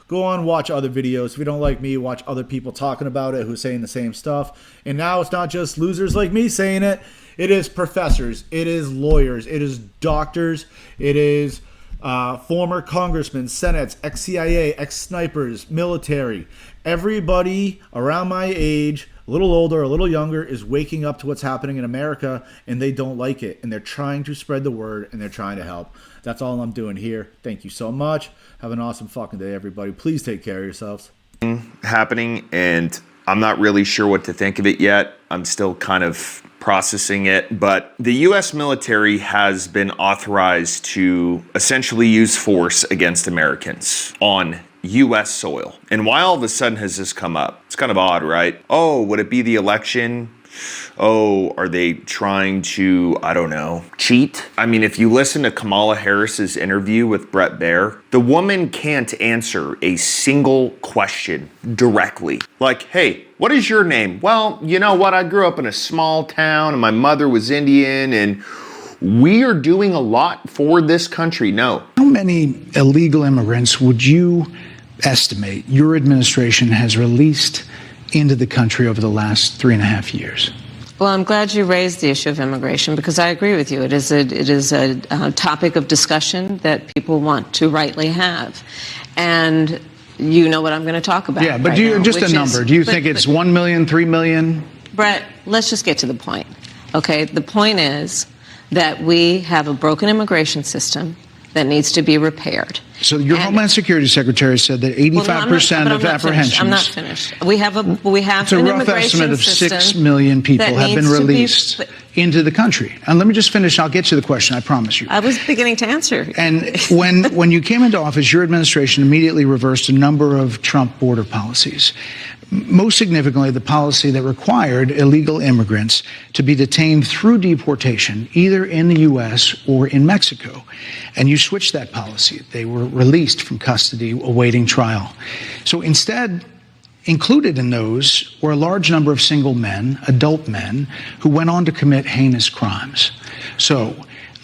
Go on, watch other videos. If you don't like me, watch other people talking about it who's saying the same stuff. And now it's not just losers like me saying it. It is professors. It is lawyers. It is doctors. It is former congressmen, senates, ex-CIA, ex-snipers, military. Everybody around my age, a little older, a little younger, is waking up to what's happening in America, and they don't like it. And they're trying to spread the word, and they're trying to help. That's all I'm doing here. Thank you so much. Have an awesome fucking day, everybody. Please take care of yourselves. Happening, and I'm not really sure what to think of it yet. I'm still kind of processing it, but the U.S. military has been authorized to essentially use force against Americans on U.S. soil. And why all of a sudden has this come up? It's kind of odd, right? Oh, would it be the election? Oh, are they trying to, I don't know, cheat? I mean, if you listen to Kamala Harris's interview with Bret Baier, the woman can't answer a single question directly. Like, hey, what is your name? Well, you know what? I grew up in a small town and my mother was Indian and we are doing a lot for this country. No. How many illegal immigrants would you estimate your administration has released into the country over the last 3.5 years? Well, I'm glad you raised the issue of immigration because I agree with you. It is a topic of discussion that people want to rightly have. And you know what I'm going to talk about. Yeah, but do you, just a number. Do you think it's 1 million, 3 million? Brett, let's just get to the point. Okay, the point is that we have a broken immigration system that needs to be repaired. So your Homeland Security Secretary said that 85% of apprehensions. I'm not finished. We have an it's a rough estimate of 6 million people have been released into the country. And let me just finish. I'll get to the question. I promise you. I was beginning to answer. And when you came into office, your administration immediately reversed a number of Trump border policies. Most significantly, the policy that required illegal immigrants to be detained through deportation, either in the U.S. or in Mexico. And you switched that policy. They were released from custody awaiting trial. So instead, included in those were a large number of single men, adult men, who went on to commit heinous crimes. So,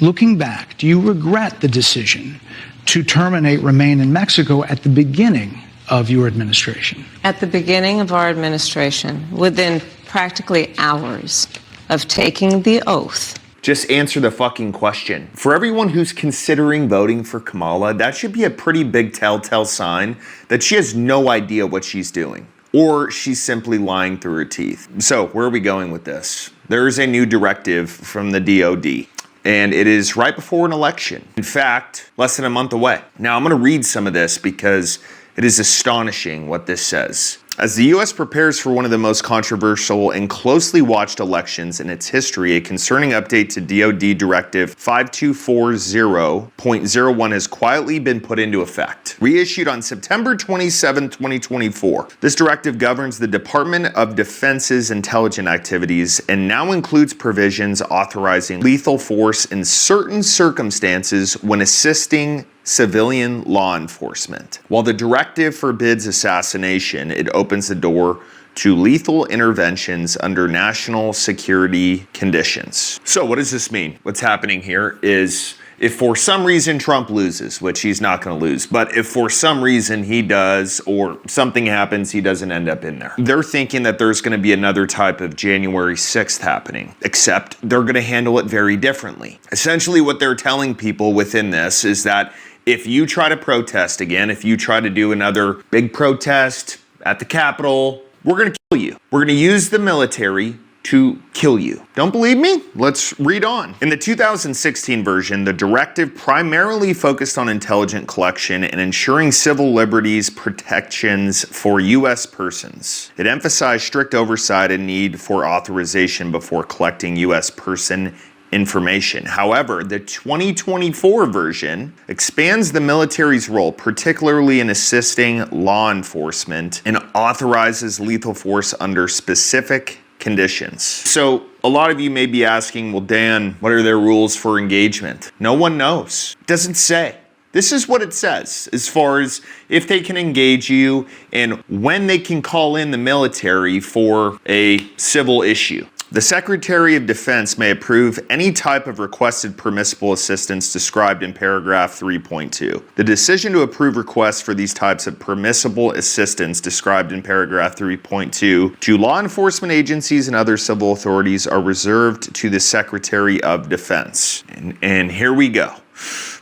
looking back, do you regret the decision to terminate Remain in Mexico at the beginning of your administration? At the beginning of our administration, within practically hours of taking the oath. Just answer the fucking question. For everyone who's considering voting for Kamala, that should be a pretty big telltale sign that she has no idea what she's doing. Or she's simply lying through her teeth. So, where are we going with this? There is a new directive from the DOD. And it is right before an election. In fact, less than a month away. Now, I'm going to read some of this because it is astonishing what this says. As the U.S. prepares for one of the most controversial and closely watched elections in its history, a concerning update to DoD Directive 5240.01 has quietly been put into effect. Reissued on September 27, 2024, this directive governs the Department of Defense's intelligence activities and now includes provisions authorizing lethal force in certain circumstances when assisting civilian law enforcement. While the directive forbids assassination, it opens the door to lethal interventions under national security conditions. So what does this mean? What's happening here is if for some reason Trump loses, which he's not going to lose, but if for some reason he does or something happens, he doesn't end up in there. They're thinking that there's going to be another type of January 6th happening, except they're going to handle it very differently. Essentially what they're telling people within this is that if you try to protest again, if you try to do another big protest at the Capitol, we're going to kill you. We're going to use the military to kill you. Don't believe me? Let's read on. In the 2016 version, the directive primarily focused on intelligence collection and ensuring civil liberties protections for U.S. persons. It emphasized strict oversight and need for authorization before collecting U.S. person information. However, the 2024 version expands the military's role, particularly in assisting law enforcement, and authorizes lethal force under specific conditions. So a lot of you may be asking, well, Dan, what are their rules for engagement? No one knows. It doesn't say. This is what it says as far as if they can engage you and when they can call in the military for a civil issue. The Secretary of Defense may approve any type of requested permissible assistance described in paragraph 3.2. The decision to approve requests for these types of permissible assistance described in paragraph 3.2 to law enforcement agencies and other civil authorities are reserved to the Secretary of Defense. And here we go.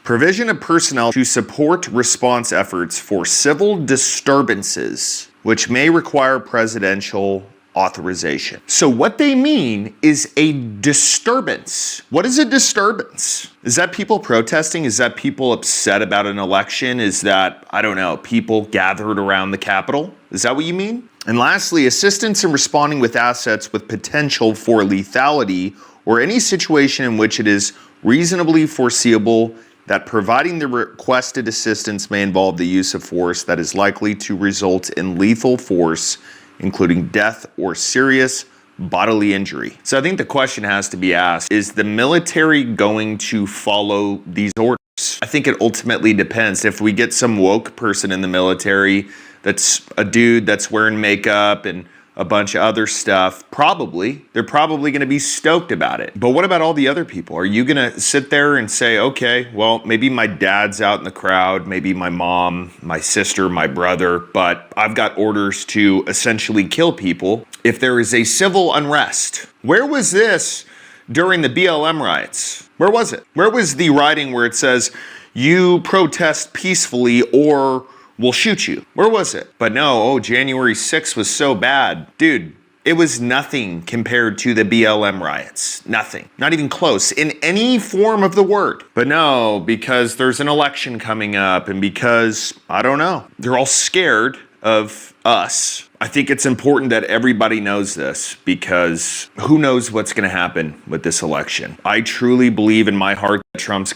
Provision of personnel to support response efforts for civil disturbances, which may require presidential authorization. So what they mean is a disturbance. What is a disturbance? Is that people protesting? Is that people upset about an election? Is that, I don't know, people gathered around the Capitol? Is that what you mean? And lastly, assistance in responding with assets with potential for lethality or any situation in which it is reasonably foreseeable that providing the requested assistance may involve the use of force that is likely to result in lethal force, including death or serious bodily injury. So I think the question has to be asked, is the military going to follow these orders? I think it ultimately depends. If we get some woke person in the military that's a dude that's wearing makeup and a bunch of other stuff, they're probably going to be stoked about it. But what about all the other people? Are you going to sit there and say, okay, well, maybe my dad's out in the crowd, maybe my mom, my sister, my brother, but I've got orders to essentially kill people if there is a civil unrest? Where was this during the BLM riots? Where was it? Where was the writing where it says, you protest peacefully or we'll shoot you? Where was it? But no, January 6th was so bad. Dude, it was nothing compared to the BLM riots. Nothing. Not even close in any form of the word. But no, because there's an election coming up and because, I don't know, they're all scared of us. I think it's important that everybody knows this because who knows what's going to happen with this election. I truly believe in my heart that Trump's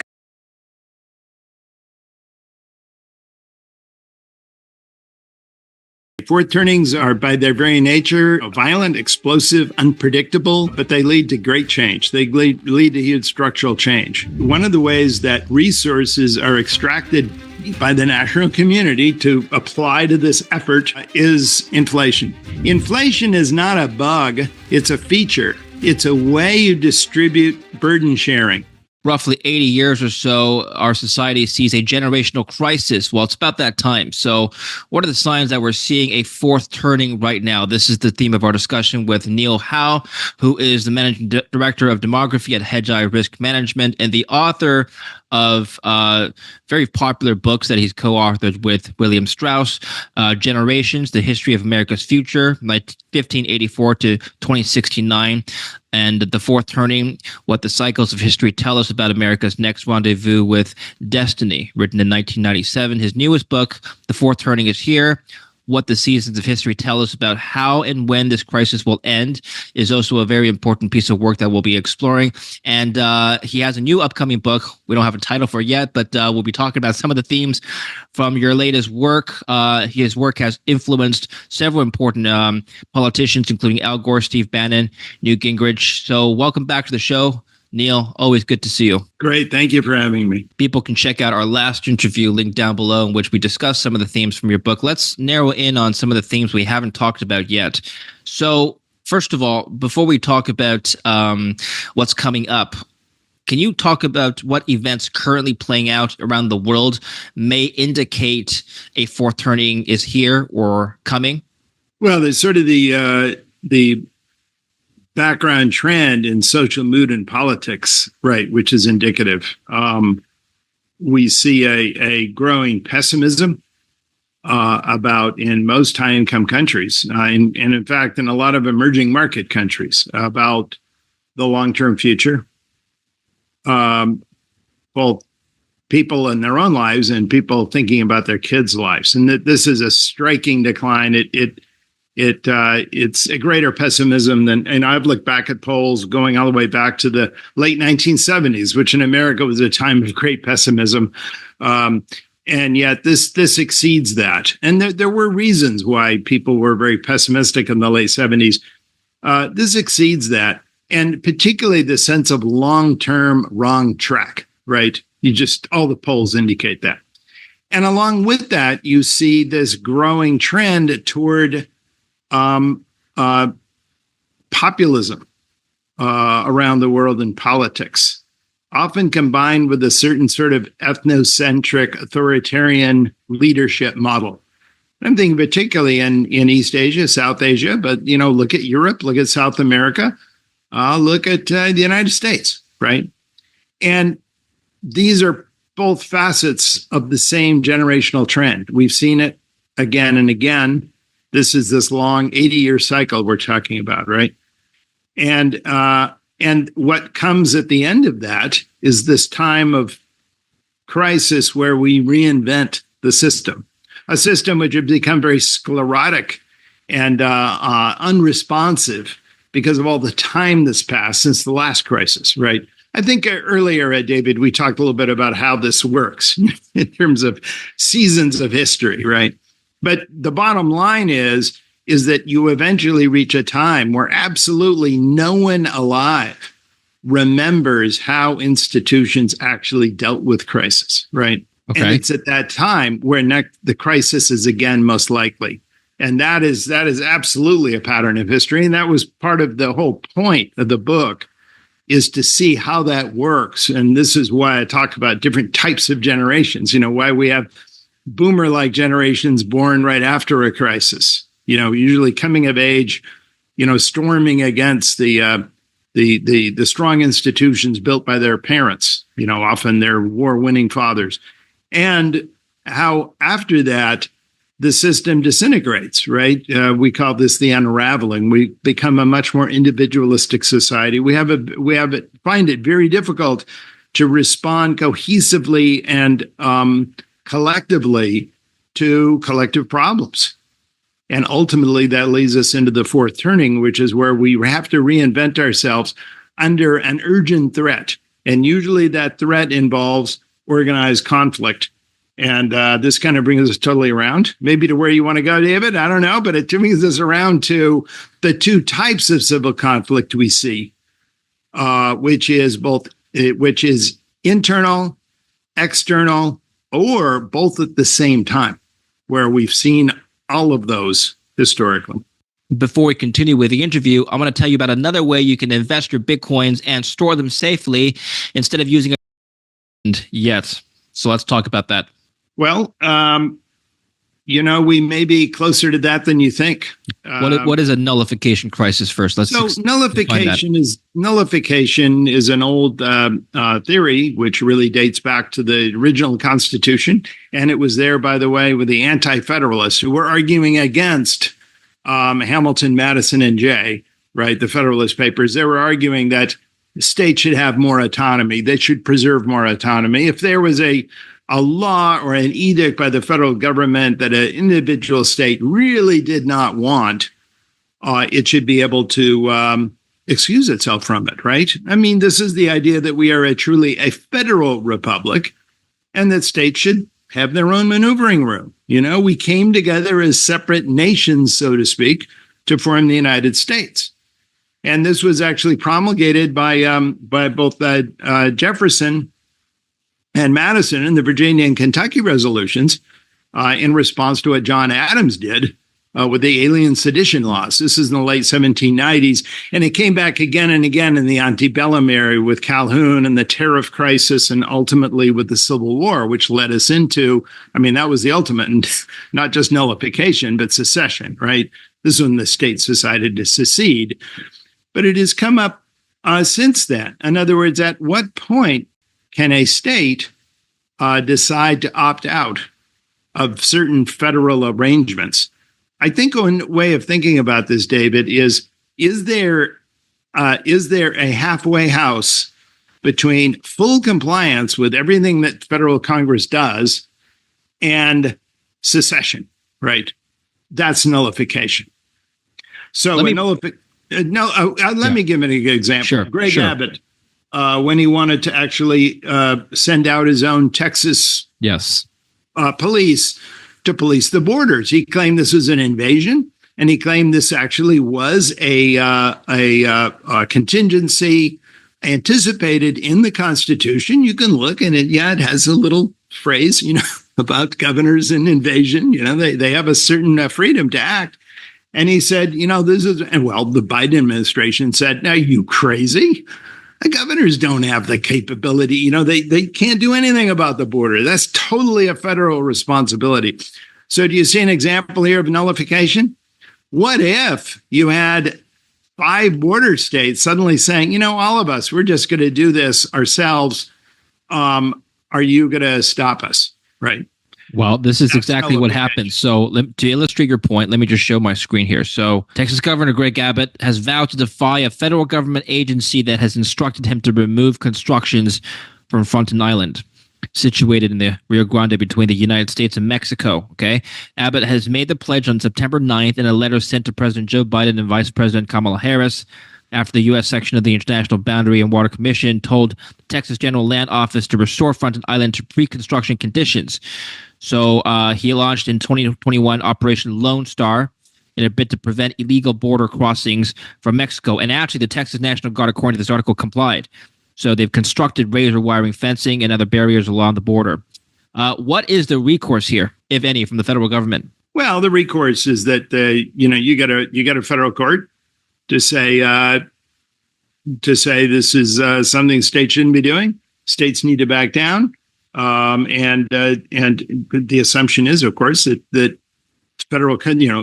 Fourth turnings are, by their very nature, violent, explosive, unpredictable, but they lead to great change. They lead to huge structural change. One of the ways that resources are extracted by the national community to apply to this effort is inflation. Inflation is not a bug, it's a feature. It's a way you distribute burden sharing. Roughly 80 years or so, our society sees a generational crisis. Well, it's about that time. So what are the signs that we're seeing a fourth turning right now? This is the theme of our discussion with Neil Howe, who is the managing director of demography at Hedgeye Risk Management and the author of very popular books that he's co-authored with William Strauss, Generations, The History of America's Future, 1584 to 2069, and The Fourth Turning, What the Cycles of History Tell Us About America's Next Rendezvous with Destiny, written in 1997. His newest book, The Fourth Turning, is here. What the Seasons of History Tell Us About How and When This Crisis Will End is also a very important piece of work that we'll be exploring. And he has a new upcoming book. We don't have a title for it yet, but we'll be talking about some of the themes from your latest work. His work has influenced several important politicians, including Al Gore, Steve Bannon, Newt Gingrich. So welcome back to the show. Neil, always good to see you. Great. Thank you for having me. People can check out our last interview linked down below in which we discuss some of the themes from your book. Let's narrow in on some of the themes we haven't talked about yet. So first of all, before we talk about what's coming up, can you talk about what events currently playing out around the world may indicate a fourth turning is here or coming? Well, there's sort of the background trend in social mood and politics, right, which is indicative. We see a growing pessimism about, in most high-income countries, and in fact, in a lot of emerging market countries, about the long-term future. Both people in their own lives and people thinking about their kids' lives. And that this is a striking decline. It's a greater pessimism than, and I've looked back at polls going all the way back to the late 1970s, which in America was a time of great pessimism. And yet this exceeds that. And there were reasons why people were very pessimistic in the late 70s. This exceeds that. And particularly the sense of long-term wrong track, right? All the polls indicate that. And along with that, you see this growing trend toward populism around the world in politics, often combined with a certain sort of ethnocentric authoritarian leadership model. I'm thinking particularly in East Asia, South Asia, but, look at Europe, look at South America, look at the United States, right? And these are both facets of the same generational trend. We've seen it again and again. This is this long 80-year cycle we're talking about, right? And what comes at the end of that is this time of crisis where we reinvent the system, a system which has become very sclerotic and unresponsive because of all the time that's passed since the last crisis, right? I think earlier, David, we talked a little bit about how this works in terms of seasons of history, right? But the bottom line is that you eventually reach a time where absolutely no one alive remembers how institutions actually dealt with crisis, right? Okay. And it's at that time where the crisis is again most likely. And that is absolutely a pattern of history. And that was part of the whole point of the book, is to see how that works. And this is why I talk about different types of generations, why we have boomer-like generations born right after a crisis, usually coming of age, storming against the strong institutions built by their parents, often their war-winning fathers. And how after that, the system disintegrates, right? We call this the unraveling. We become a much more individualistic society. We find it very difficult to respond cohesively and collectively to collective problems. And ultimately, that leads us into the fourth turning, which is where we have to reinvent ourselves under an urgent threat. And usually that threat involves organized conflict. And this kind of brings us totally around, maybe to where you want to go, David. I don't know, but it brings us around to the two types of civil conflict we see, which is internal, external, or both at the same time, where we've seen all of those historically. Before we continue with the interview, I'm going to tell you about another way you can invest your Bitcoins and store them safely instead of using yet. So let's talk about that. Well, we may be closer to that than you think. What is a nullification crisis first? Nullification is an old theory which really dates back to the original Constitution, and it was there, by the way, with the anti-federalists who were arguing against Hamilton, Madison, and Jay, right? The Federalist Papers. They were arguing that the state should have more autonomy. They should preserve more autonomy. If there was a law or an edict by the federal government that an individual state really did not want, it should be able to excuse itself from it, right? I mean, this is the idea that we are truly a federal republic and that states should have their own maneuvering room. We came together as separate nations, so to speak, to form the United States. And this was actually promulgated by both Jefferson and Madison in the Virginia and Kentucky resolutions in response to what John Adams did with the alien sedition laws. This is in the late 1790s. And it came back again and again in the antebellum era with Calhoun and the tariff crisis, and ultimately with the Civil War, which led us into, that was the ultimate, and not just nullification, but secession, right? This is when the states decided to secede. But it has come up since then. In other words, at what point can a state decide to opt out of certain federal arrangements? I think one way of thinking about this, David, is there a halfway house between full compliance with everything that federal Congress does and secession, right? That's nullification. So let me give an example. Sure, Greg Abbott, when he wanted to actually send out his own Texas police to police the borders. He claimed this was an invasion, and he claimed this actually was a contingency anticipated in the Constitution. You can look and it has a little phrase, about governors and invasion. They have a certain freedom to act. And he said, this is, and well, the Biden administration said, now you crazy? The governors don't have the capability. They can't do anything about the border. That's totally a federal responsibility. So do you see an example here of nullification? What if you had 5 border states suddenly saying, all of us, we're just going to do this ourselves. Are you going to stop us? Right. Well, this is exactly what happened. So to illustrate your point, let me just show my screen here. So Texas Governor Greg Abbott has vowed to defy a federal government agency that has instructed him to remove constructions from Fronten Island, situated in the Rio Grande between the United States and Mexico. Okay. Abbott has made the pledge on September 9th in a letter sent to President Joe Biden and Vice President Kamala Harris after the U.S. section of the International Boundary and Water Commission told the Texas General Land Office to restore Fronten Island to pre-construction conditions. So he launched in 2021 Operation Lone Star in a bid to prevent illegal border crossings from Mexico. And actually, the Texas National Guard, according to this article, complied. So they've constructed razor wiring fencing and other barriers along the border. What is the recourse here, if any, from the federal government? Well, the recourse is that you got a federal court to say this is something states shouldn't be doing. States need to back down, and the assumption is, of course, that federal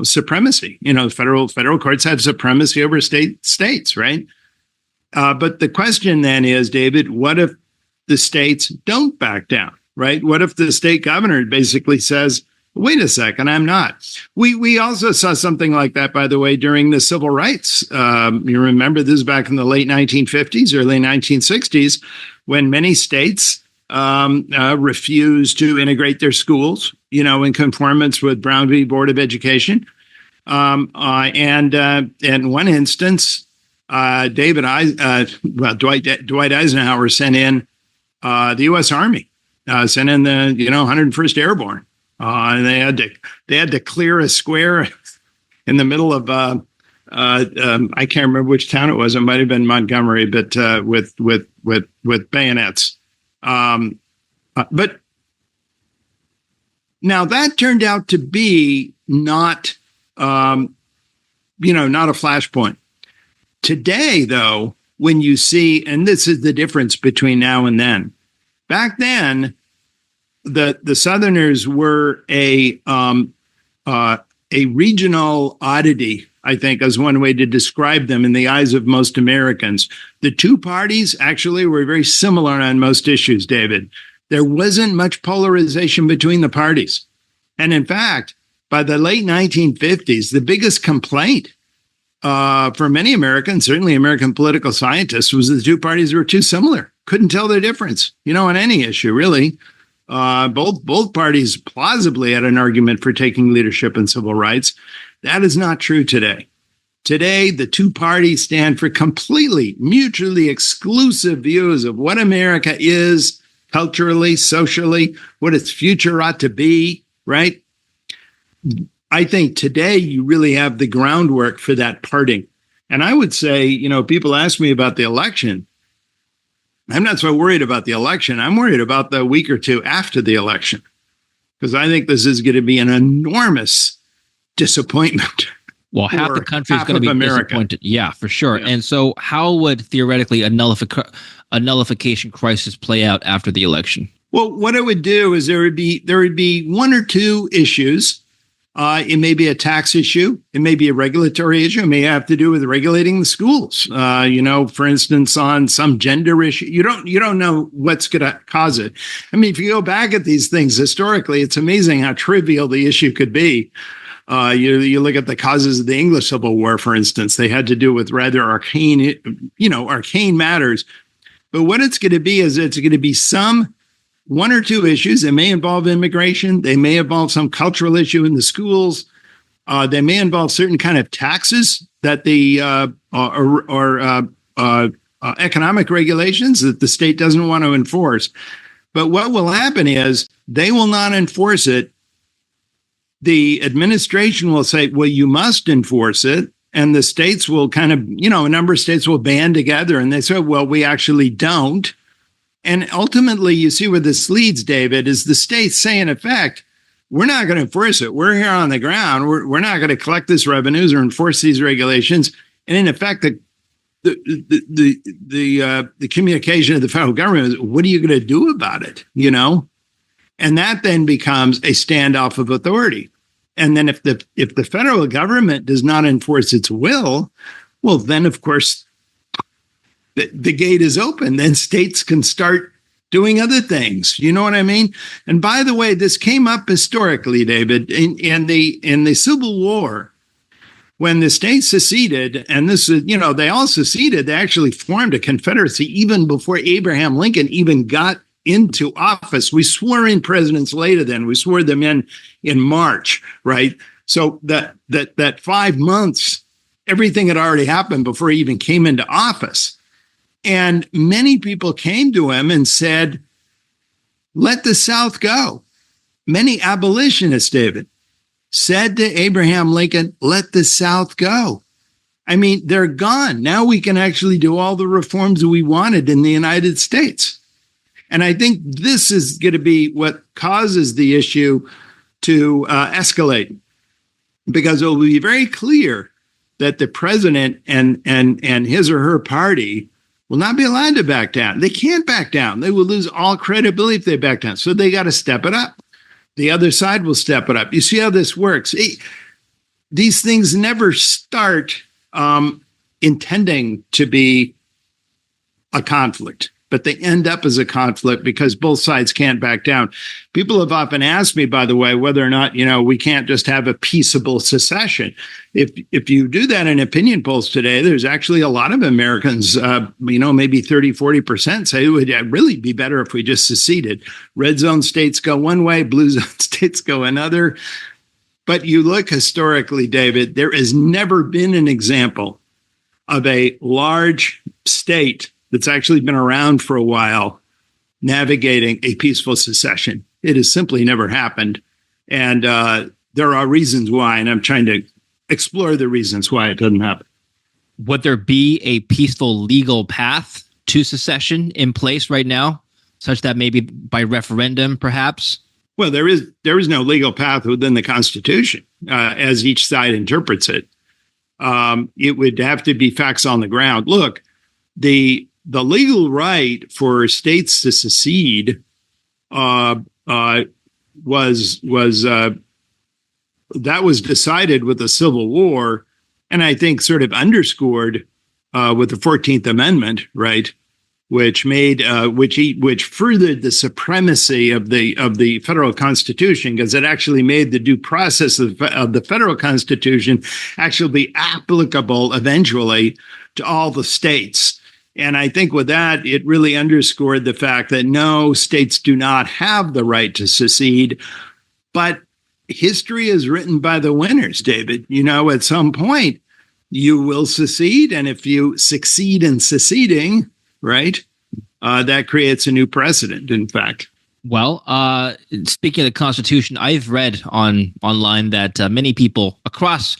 supremacy. Federal courts have supremacy over states, right? But the question then is, David, what if the states don't back down, right? What if the state governor basically says, wait a second, I'm not. We also saw something like that, by the way, during the civil rights. You remember this back in the late 1950s, early 1960s, when many states refused to integrate their schools, in conformance with Brown v. Board of Education. And in one instance, Dwight Eisenhower sent in the U.S. Army, sent in the 101st Airborne. And they had to clear a square in the middle of I can't remember which town it was. It might have been Montgomery, but with bayonets. But now that turned out to be not a flashpoint. Today, though, when you see, and this is the difference between now and then. Back then, the Southerners were a regional oddity, I think, as one way to describe them in the eyes of most Americans. The two parties actually were very similar on most issues, David. There wasn't much polarization between the parties. And in fact, by the late 1950s, the biggest complaint for many Americans, certainly American political scientists, was the two parties were too similar. Couldn't tell the difference, on any issue, really. Both parties plausibly had an argument for taking leadership in civil rights. That is not true today. Today, the two parties stand for completely mutually exclusive views of what America is culturally, socially, what its future ought to be, right? I think today you really have the groundwork for that parting. And I would say, people ask me about the election. I'm not so worried about the election. I'm worried about the week or two after the election, because I think this is going to be an enormous disappointment. Well, half the country is going to be disappointed. Yeah, for sure. Yeah. And so how would theoretically a nullification crisis play out after the election? Well, what it would do is there would be one or two issues. It may be a tax issue. It may be a regulatory issue. It may have to do with regulating the schools. For instance, on some gender issue. You don't know what's going to cause it. I mean, if you go back at these things historically, it's amazing how trivial the issue could be. You look at the causes of the English Civil War, for instance. They had to do with rather arcane matters. But what it's going to be is it's going to be some one or two issues. They may involve immigration. They may involve some cultural issue in the schools. They may involve certain kind of taxes that or economic regulations that the state doesn't want to enforce. But what will happen is they will not enforce it. The administration will say, well, you must enforce it. And the states will kind of, a number of states will band together and they say, well, we actually don't. And ultimately, you see where this leads, David, is the states say, in effect, we're not going to enforce it. We're here on the ground. We're not going to collect these revenues or enforce these regulations. And in effect, the communication of the federal government is, what are you going to do about it? And that then becomes a standoff of authority. And then if the federal government does not enforce its will, well, then of course the gate is open. Then states can start doing other things. You know what I mean? And by the way, this came up historically, David, in the Civil War, when the states seceded, and this is, they all seceded. They actually formed a confederacy even before Abraham Lincoln even got into office. We swore in presidents later than we swore them in March, right? So that 5 months, everything had already happened before he even came into office. And many people came to him and said, let the South go. Many abolitionists, David, said to Abraham Lincoln, let the South go. I mean, they're gone. Now we can actually do all the reforms we wanted in the United States. And I think this is going to be what causes the issue to escalate, because it will be very clear that the president and his or her party will not be allowed to back down. They can't back down. They will lose all credibility if they back down. So they got to step it up. The other side will step it up. You see how this works. These things never start intending to be a conflict, but they end up as a conflict because both sides can't back down. People have often asked me, by the way, whether or not, we can't just have a peaceable secession. If you do that in opinion polls today, there's actually a lot of Americans, maybe 30, 40% say it would really be better if we just seceded. Red zone states go one way, blue zone states go another. But you look historically, David, there has never been an example of a large state that's actually been around for a while navigating a peaceful secession. It has simply never happened. And there are reasons why, and I'm trying to explore the reasons why it doesn't happen. Would there be a peaceful legal path to secession in place right now, such that maybe by referendum, perhaps? Well, there is no legal path within the Constitution, as each side interprets it. It would have to be facts on the ground. Look, the legal right for states to secede was decided with the Civil War, and I think sort of underscored with the 14th Amendment, right, which made which furthered the supremacy of the federal Constitution, because it actually made the due process of the federal Constitution actually be applicable eventually to all the states. And I think with that, it really underscored the fact that no, states do not have the right to secede. But history is written by the winners, David. At some point, you will secede. And if you succeed in seceding, right, that creates a new precedent, in fact. Well, speaking of the Constitution, I've read online that many people across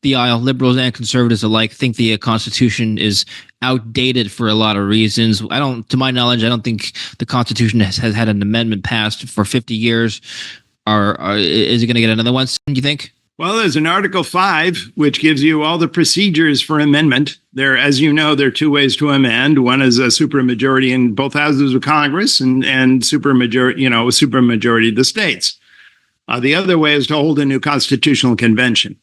the aisle, liberals and conservatives alike, think the Constitution is outdated for a lot of reasons. To my knowledge, I don't think the Constitution has had an amendment passed for 50 years. Is it going to get another one, do you think? Well, there's an Article 5, which gives you all the procedures for amendment. As you know, there are two ways to amend. One is a supermajority in both houses of Congress and supermajority, a supermajority of the states. The other way is to hold a new constitutional convention.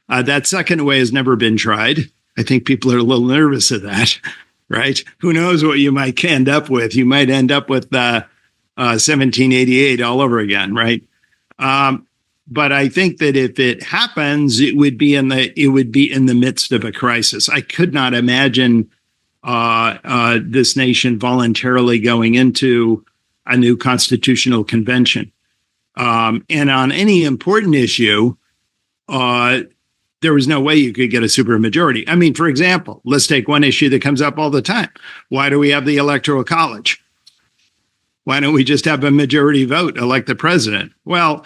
That second way has never been tried. I think people are a little nervous of that, right? Who knows what you might end up with? You might end up with 1788 all over again, right? But I think that if it happens, it would be in the midst of a crisis. I could not imagine this nation voluntarily going into a new constitutional convention. And on any important issue, there was no way you could get a supermajority. I mean, for example, let's take one issue that comes up all the time. Why do we have the Electoral College? Why don't we just have a majority vote, elect the president? Well,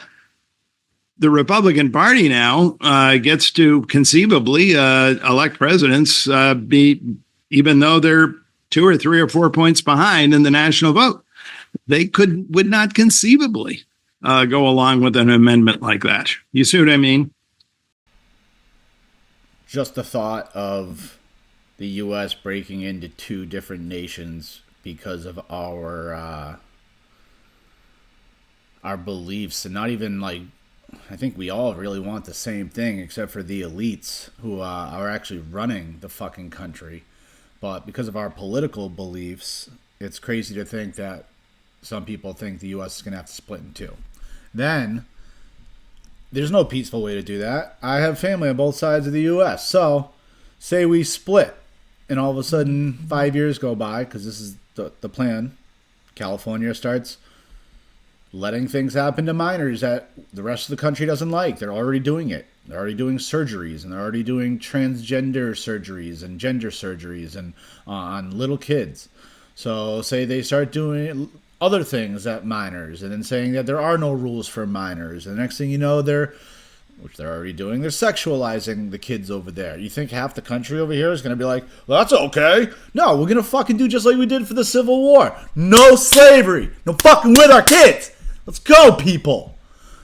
the Republican Party now gets to conceivably elect presidents, even though they're 2 or 3 or 4 points behind in the national vote. They would not conceivably go along with an amendment like that. You see what I mean? Just the thought of the U.S. breaking into 2 different nations because of our beliefs, and not even like, I think we all really want the same thing except for the elites who are actually running the fucking country. But because of our political beliefs, it's crazy to think that some people think the U.S. is going to have to split in 2. Then, there's no peaceful way to do that. I have family on both sides of the U.S. So, say we split, and all of a sudden 5 years go by, because this is the plan. California starts letting things happen to minors that the rest of the country doesn't like. They're already doing it. They're already doing surgeries, and they're already doing transgender surgeries and gender surgeries and on little kids. So say they start doing other things at minors, and then saying that there are no rules for minors. And the next thing you know, which they're already doing, they're sexualizing the kids over there. You think half the country over here is going to be like, well, that's okay. No, we're going to fucking do just like we did for the Civil War. No slavery. No fucking with our kids. Let's go, people.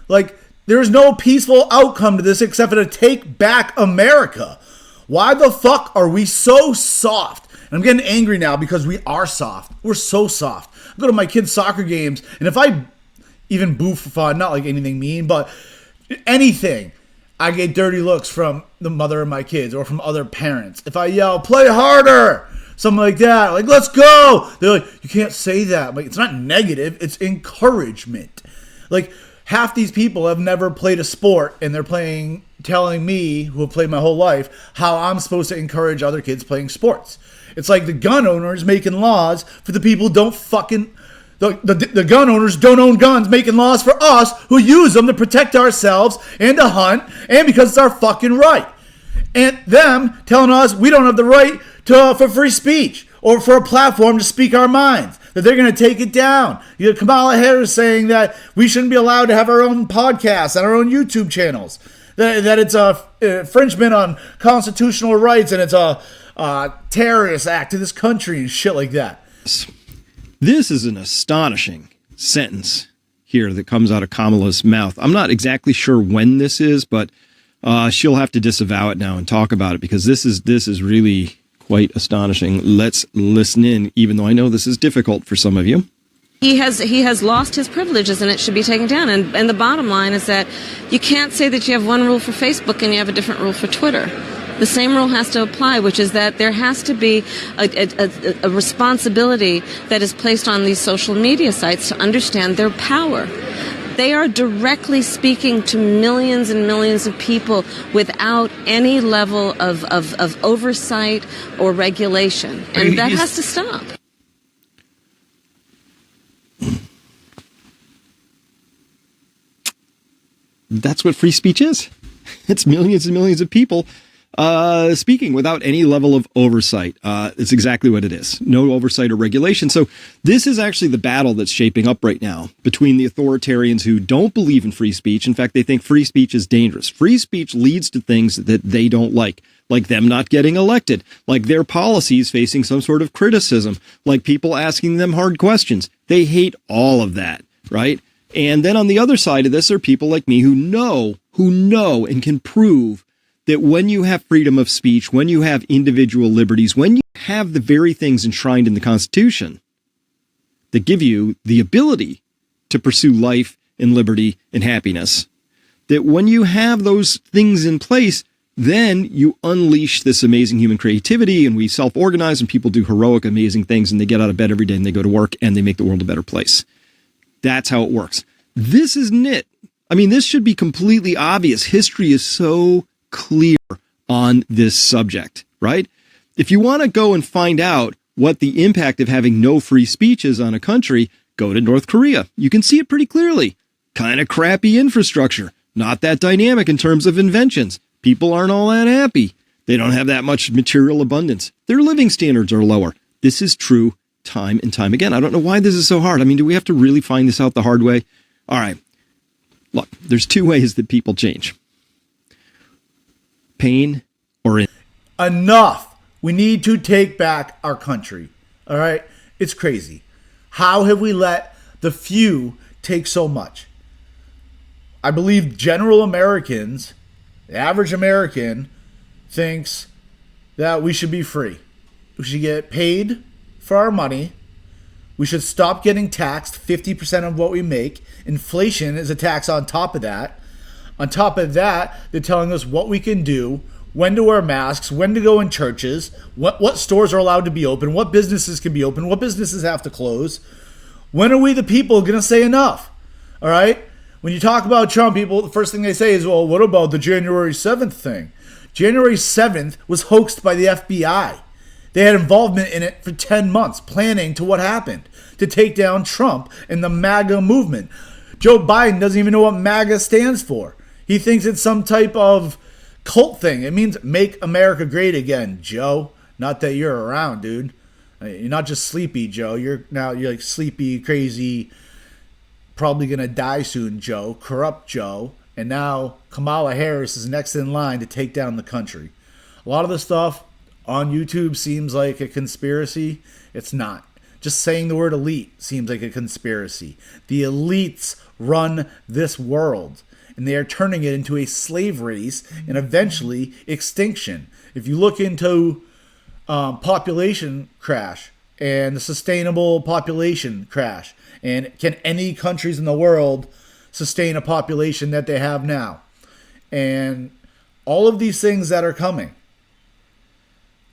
Like, there is no peaceful outcome to this except for to take back America. Why the fuck are we so soft? And I'm getting angry now because we are soft. We're so soft. I go to my kids' soccer games, and if I even boo for fun, not like anything mean, but anything, I get dirty looks from the mother of my kids or from other parents. If I yell, play harder, something like that, like, let's go, they're like, you can't say that. Like, it's not negative, it's encouragement. Like, half these people have never played a sport, and they're telling me, who have played my whole life, how I'm supposed to encourage other kids playing sports. It's like the gun owners making laws for the people who don't fucking... The gun owners don't own guns, making laws for us who use them to protect ourselves and to hunt, and because it's our fucking right. And them telling us we don't have the right for free speech or for a platform to speak our minds, that they're going to take it down. You know, Kamala Harris saying that we shouldn't be allowed to have our own podcasts and our own YouTube channels, that it's a infringement on constitutional rights and it's a terrorist act to this country and shit like that. This is an astonishing sentence here that comes out of Kamala's mouth. I'm not exactly sure when this is, but she'll have to disavow it now and talk about it, because this is really quite astonishing. Let's listen in, even though I know this is difficult for some of you. He has lost his privileges, and it should be taken down. And the bottom line is that you can't say that you have one rule for Facebook and you have a different rule for Twitter. The same rule has to apply, which is that there has to be a responsibility that is placed on these social media sites to understand their power. They are directly speaking to millions and millions of people without any level of oversight or regulation. And that has to stop. That's what free speech is. It's millions and millions of people speaking without any level of oversight. It's exactly what it is. No oversight or regulation. So this is actually the battle that's shaping up right now between the authoritarians who don't believe in free speech. In fact, they think free speech is dangerous. Free speech leads to things that they don't like them not getting elected, like their policies facing some sort of criticism, like people asking them hard questions. They hate all of that, right? And then on the other side of this are people like me who know and can prove that when you have freedom of speech, when you have individual liberties, when you have the very things enshrined in the Constitution that give you the ability to pursue life and liberty and happiness, that when you have those things in place, then you unleash this amazing human creativity, and we self-organize, and people do heroic, amazing things, and they get out of bed every day and they go to work and they make the world a better place. That's how it works. This isn't it. I mean, this should be completely obvious. History is so clear on this subject, right? If you want to go and find out what the impact of having no free speech is on a country, go to North Korea. You can see it pretty clearly. Kind of crappy infrastructure. Not that dynamic in terms of inventions. People aren't all that happy. They don't have that much material abundance. Their living standards are lower. This is true time and time again. I don't know why this is so hard. I mean, do we have to really find this out the hard way? All right. Look, there's two ways that people change. Pain or in. Enough. We need to take back our country. All right? It's crazy. How have we let the few take so much? I believe general Americans, the average American, thinks that we should be free. We should get paid for our money. We should stop getting taxed 50% of what we make. Inflation is a tax on top of that. On top of that, they're telling us what we can do, when to wear masks, when to go in churches, what stores are allowed to be open, what businesses can be open, what businesses have to close. When are we the people going to say enough? All right? When you talk about Trump, people, the first thing they say is, well, what about the January 7th thing? January 7th was hoaxed by the FBI. They had involvement in it for 10 months, planning to what happened, to take down Trump and the MAGA movement. Joe Biden doesn't even know what MAGA stands for. He thinks it's some type of cult thing. It means make America great again, Joe. Not that you're around, dude. You're not just sleepy, Joe. You're like sleepy, crazy, probably going to die soon, Joe. Corrupt Joe. And now Kamala Harris is next in line to take down the country. A lot of the stuff on YouTube seems like a conspiracy. It's not. Just saying the word elite seems like a conspiracy. The elites run this world, and they are turning it into a slave race and eventually extinction. If you look into population crash and the sustainable population crash, and can any countries in the world sustain a population that they have now? And all of these things that are coming.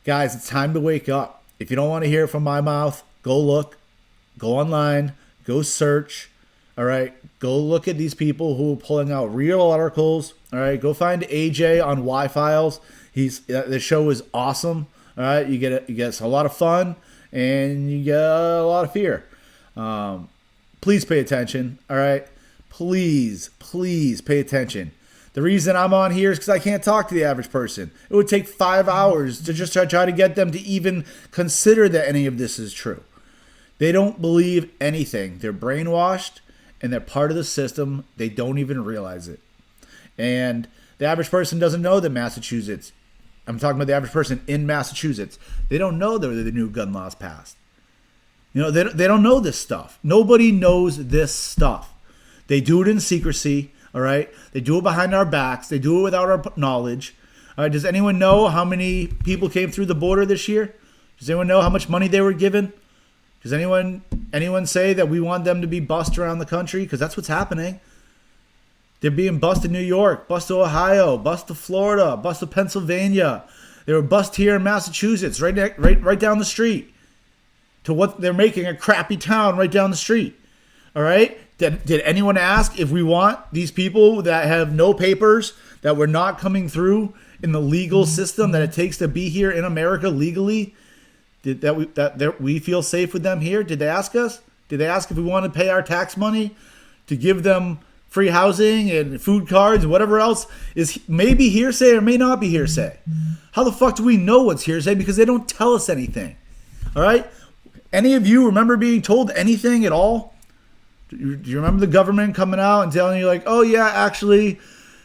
Guys, it's time to wake up. If you don't want to hear it from my mouth, go look, go online, go search. All right, go look at these people who are pulling out real articles. All right, go find AJ on Y-Files. The show is awesome. All right, you get a lot of fun and you get a lot of fear. Please pay attention. All right, please pay attention. The reason I'm on here is because I can't talk to the average person. It would take 5 hours to just try to get them to even consider that any of this is true. They don't believe anything. They're brainwashed, and they're part of the system. They don't even realize it. And the average person doesn't know that Massachusetts, I'm talking about the average person in Massachusetts, they don't know that the new gun laws passed. You know, they don't know this stuff. Nobody knows this stuff. They do it in secrecy. All right, they do it behind our backs. They do it without our knowledge. All right, does anyone know how many people came through the border this year? Does anyone know how much money they were given? Does anyone say that we want them to be bussed around the country? Because that's what's happening. They're being bussed to New York, bussed to Ohio, bussed to Florida, bussed to Pennsylvania. They were bussed here in Massachusetts, right down the street. To what they're making a crappy town right down the street. All right. Did anyone ask if we want these people that have no papers, that we're not coming through in the legal system that it takes to be here in America legally? That we feel safe with them here? Did they ask us? Did they ask if we want to pay our tax money to give them free housing and food cards and whatever else is maybe hearsay or may not be hearsay? How the fuck do we know what's hearsay? Because they don't tell us anything. All right? Any of you remember being told anything at all? Do you remember the government coming out and telling you like, oh yeah, actually,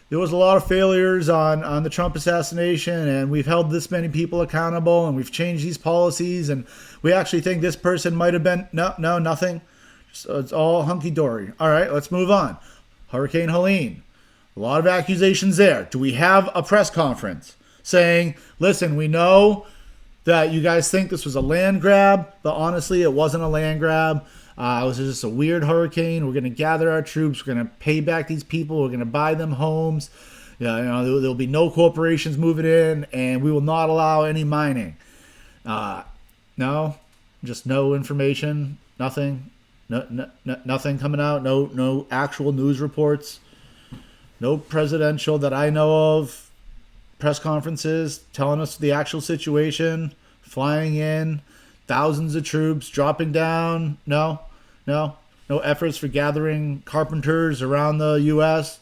there was a lot of failures on the Trump assassination, and we've held this many people accountable, and we've changed these policies, and we actually think this person might have been... No, nothing. So it's all hunky-dory. All right, let's move on. Hurricane Helene. A lot of accusations there. Do we have a press conference saying, listen, we know that you guys think this was a land grab, but honestly, it wasn't a land grab. It was just a weird hurricane. We're going to gather our troops. We're going to pay back these people. We're going to buy them homes. There'll be no corporations moving in, and we will not allow any mining. No, just no information. Nothing. Nothing coming out. No actual news reports. No presidential that I know of press conferences telling us the actual situation. Flying in. Thousands of troops dropping down. No efforts for gathering carpenters around the U.S.,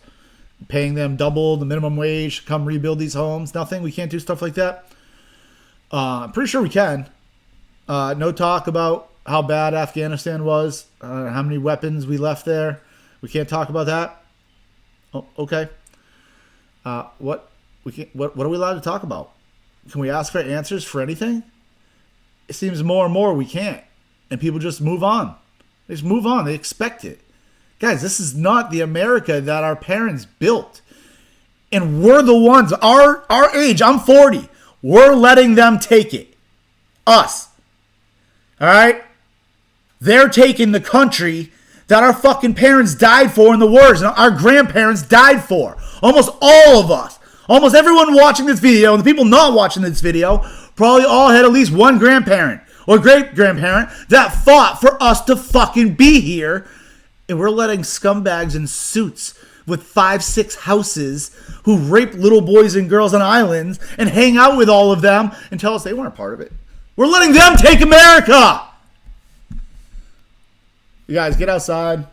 paying them double the minimum wage to come rebuild these homes. Nothing. We can't do stuff like that. I'm pretty sure we can. No talk about how bad Afghanistan was, how many weapons we left there. We can't talk about that. Oh, okay. What are we allowed to talk about? Can we ask for answers for anything? It seems more and more we can't, and people just move on. They just move on. They expect it. Guys, this is not the America that our parents built. And we're the ones, our age, I'm 40. We're letting them take it. Us. All right? They're taking the country that our fucking parents died for in the wars and our grandparents died for. Almost all of us. Almost everyone watching this video and the people not watching this video probably all had at least one grandparent or great-grandparent that fought for us to fucking be here. And we're letting scumbags in suits with 5-6 houses who rape little boys and girls on islands and hang out with all of them and tell us they weren't part of it. We're letting them take America! You guys, get outside.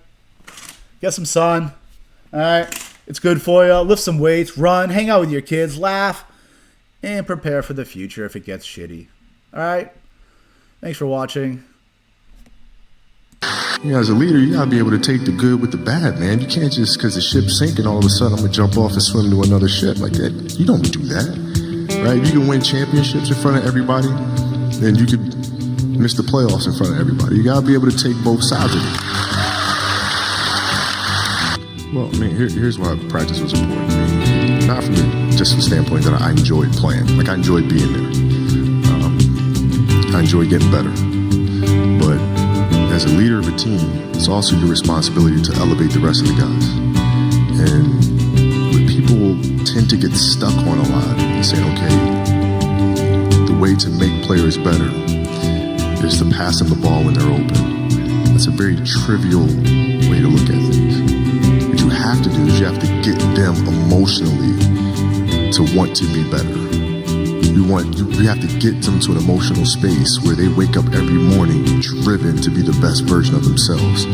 Get some sun. All right? It's good for you. Lift some weights. Run. Hang out with your kids. Laugh. And prepare for the future if it gets shitty. All right? Thanks for watching. You know, as a leader, you gotta be able to take the good with the bad, man. You can't just, because the ship's sinking, all of a sudden I'm gonna jump off and swim to another ship like that. You don't do that, right? You can win championships in front of everybody, and you could miss the playoffs in front of everybody. You gotta be able to take both sides of it. Well, I mean, here's why practice was important to me. Not from just the standpoint that I enjoyed playing. Like, I enjoyed being there. I enjoyed getting better. But as a leader of a team, it's also your responsibility to elevate the rest of the guys. And when people tend to get stuck on a lot and say, okay, the way to make players better is to pass them the ball when they're open. That's a very trivial way to look at things. What you have to do is you have to get them emotionally to want to be better. You have to get them to an emotional space where they wake up every morning driven to be the best version of themselves.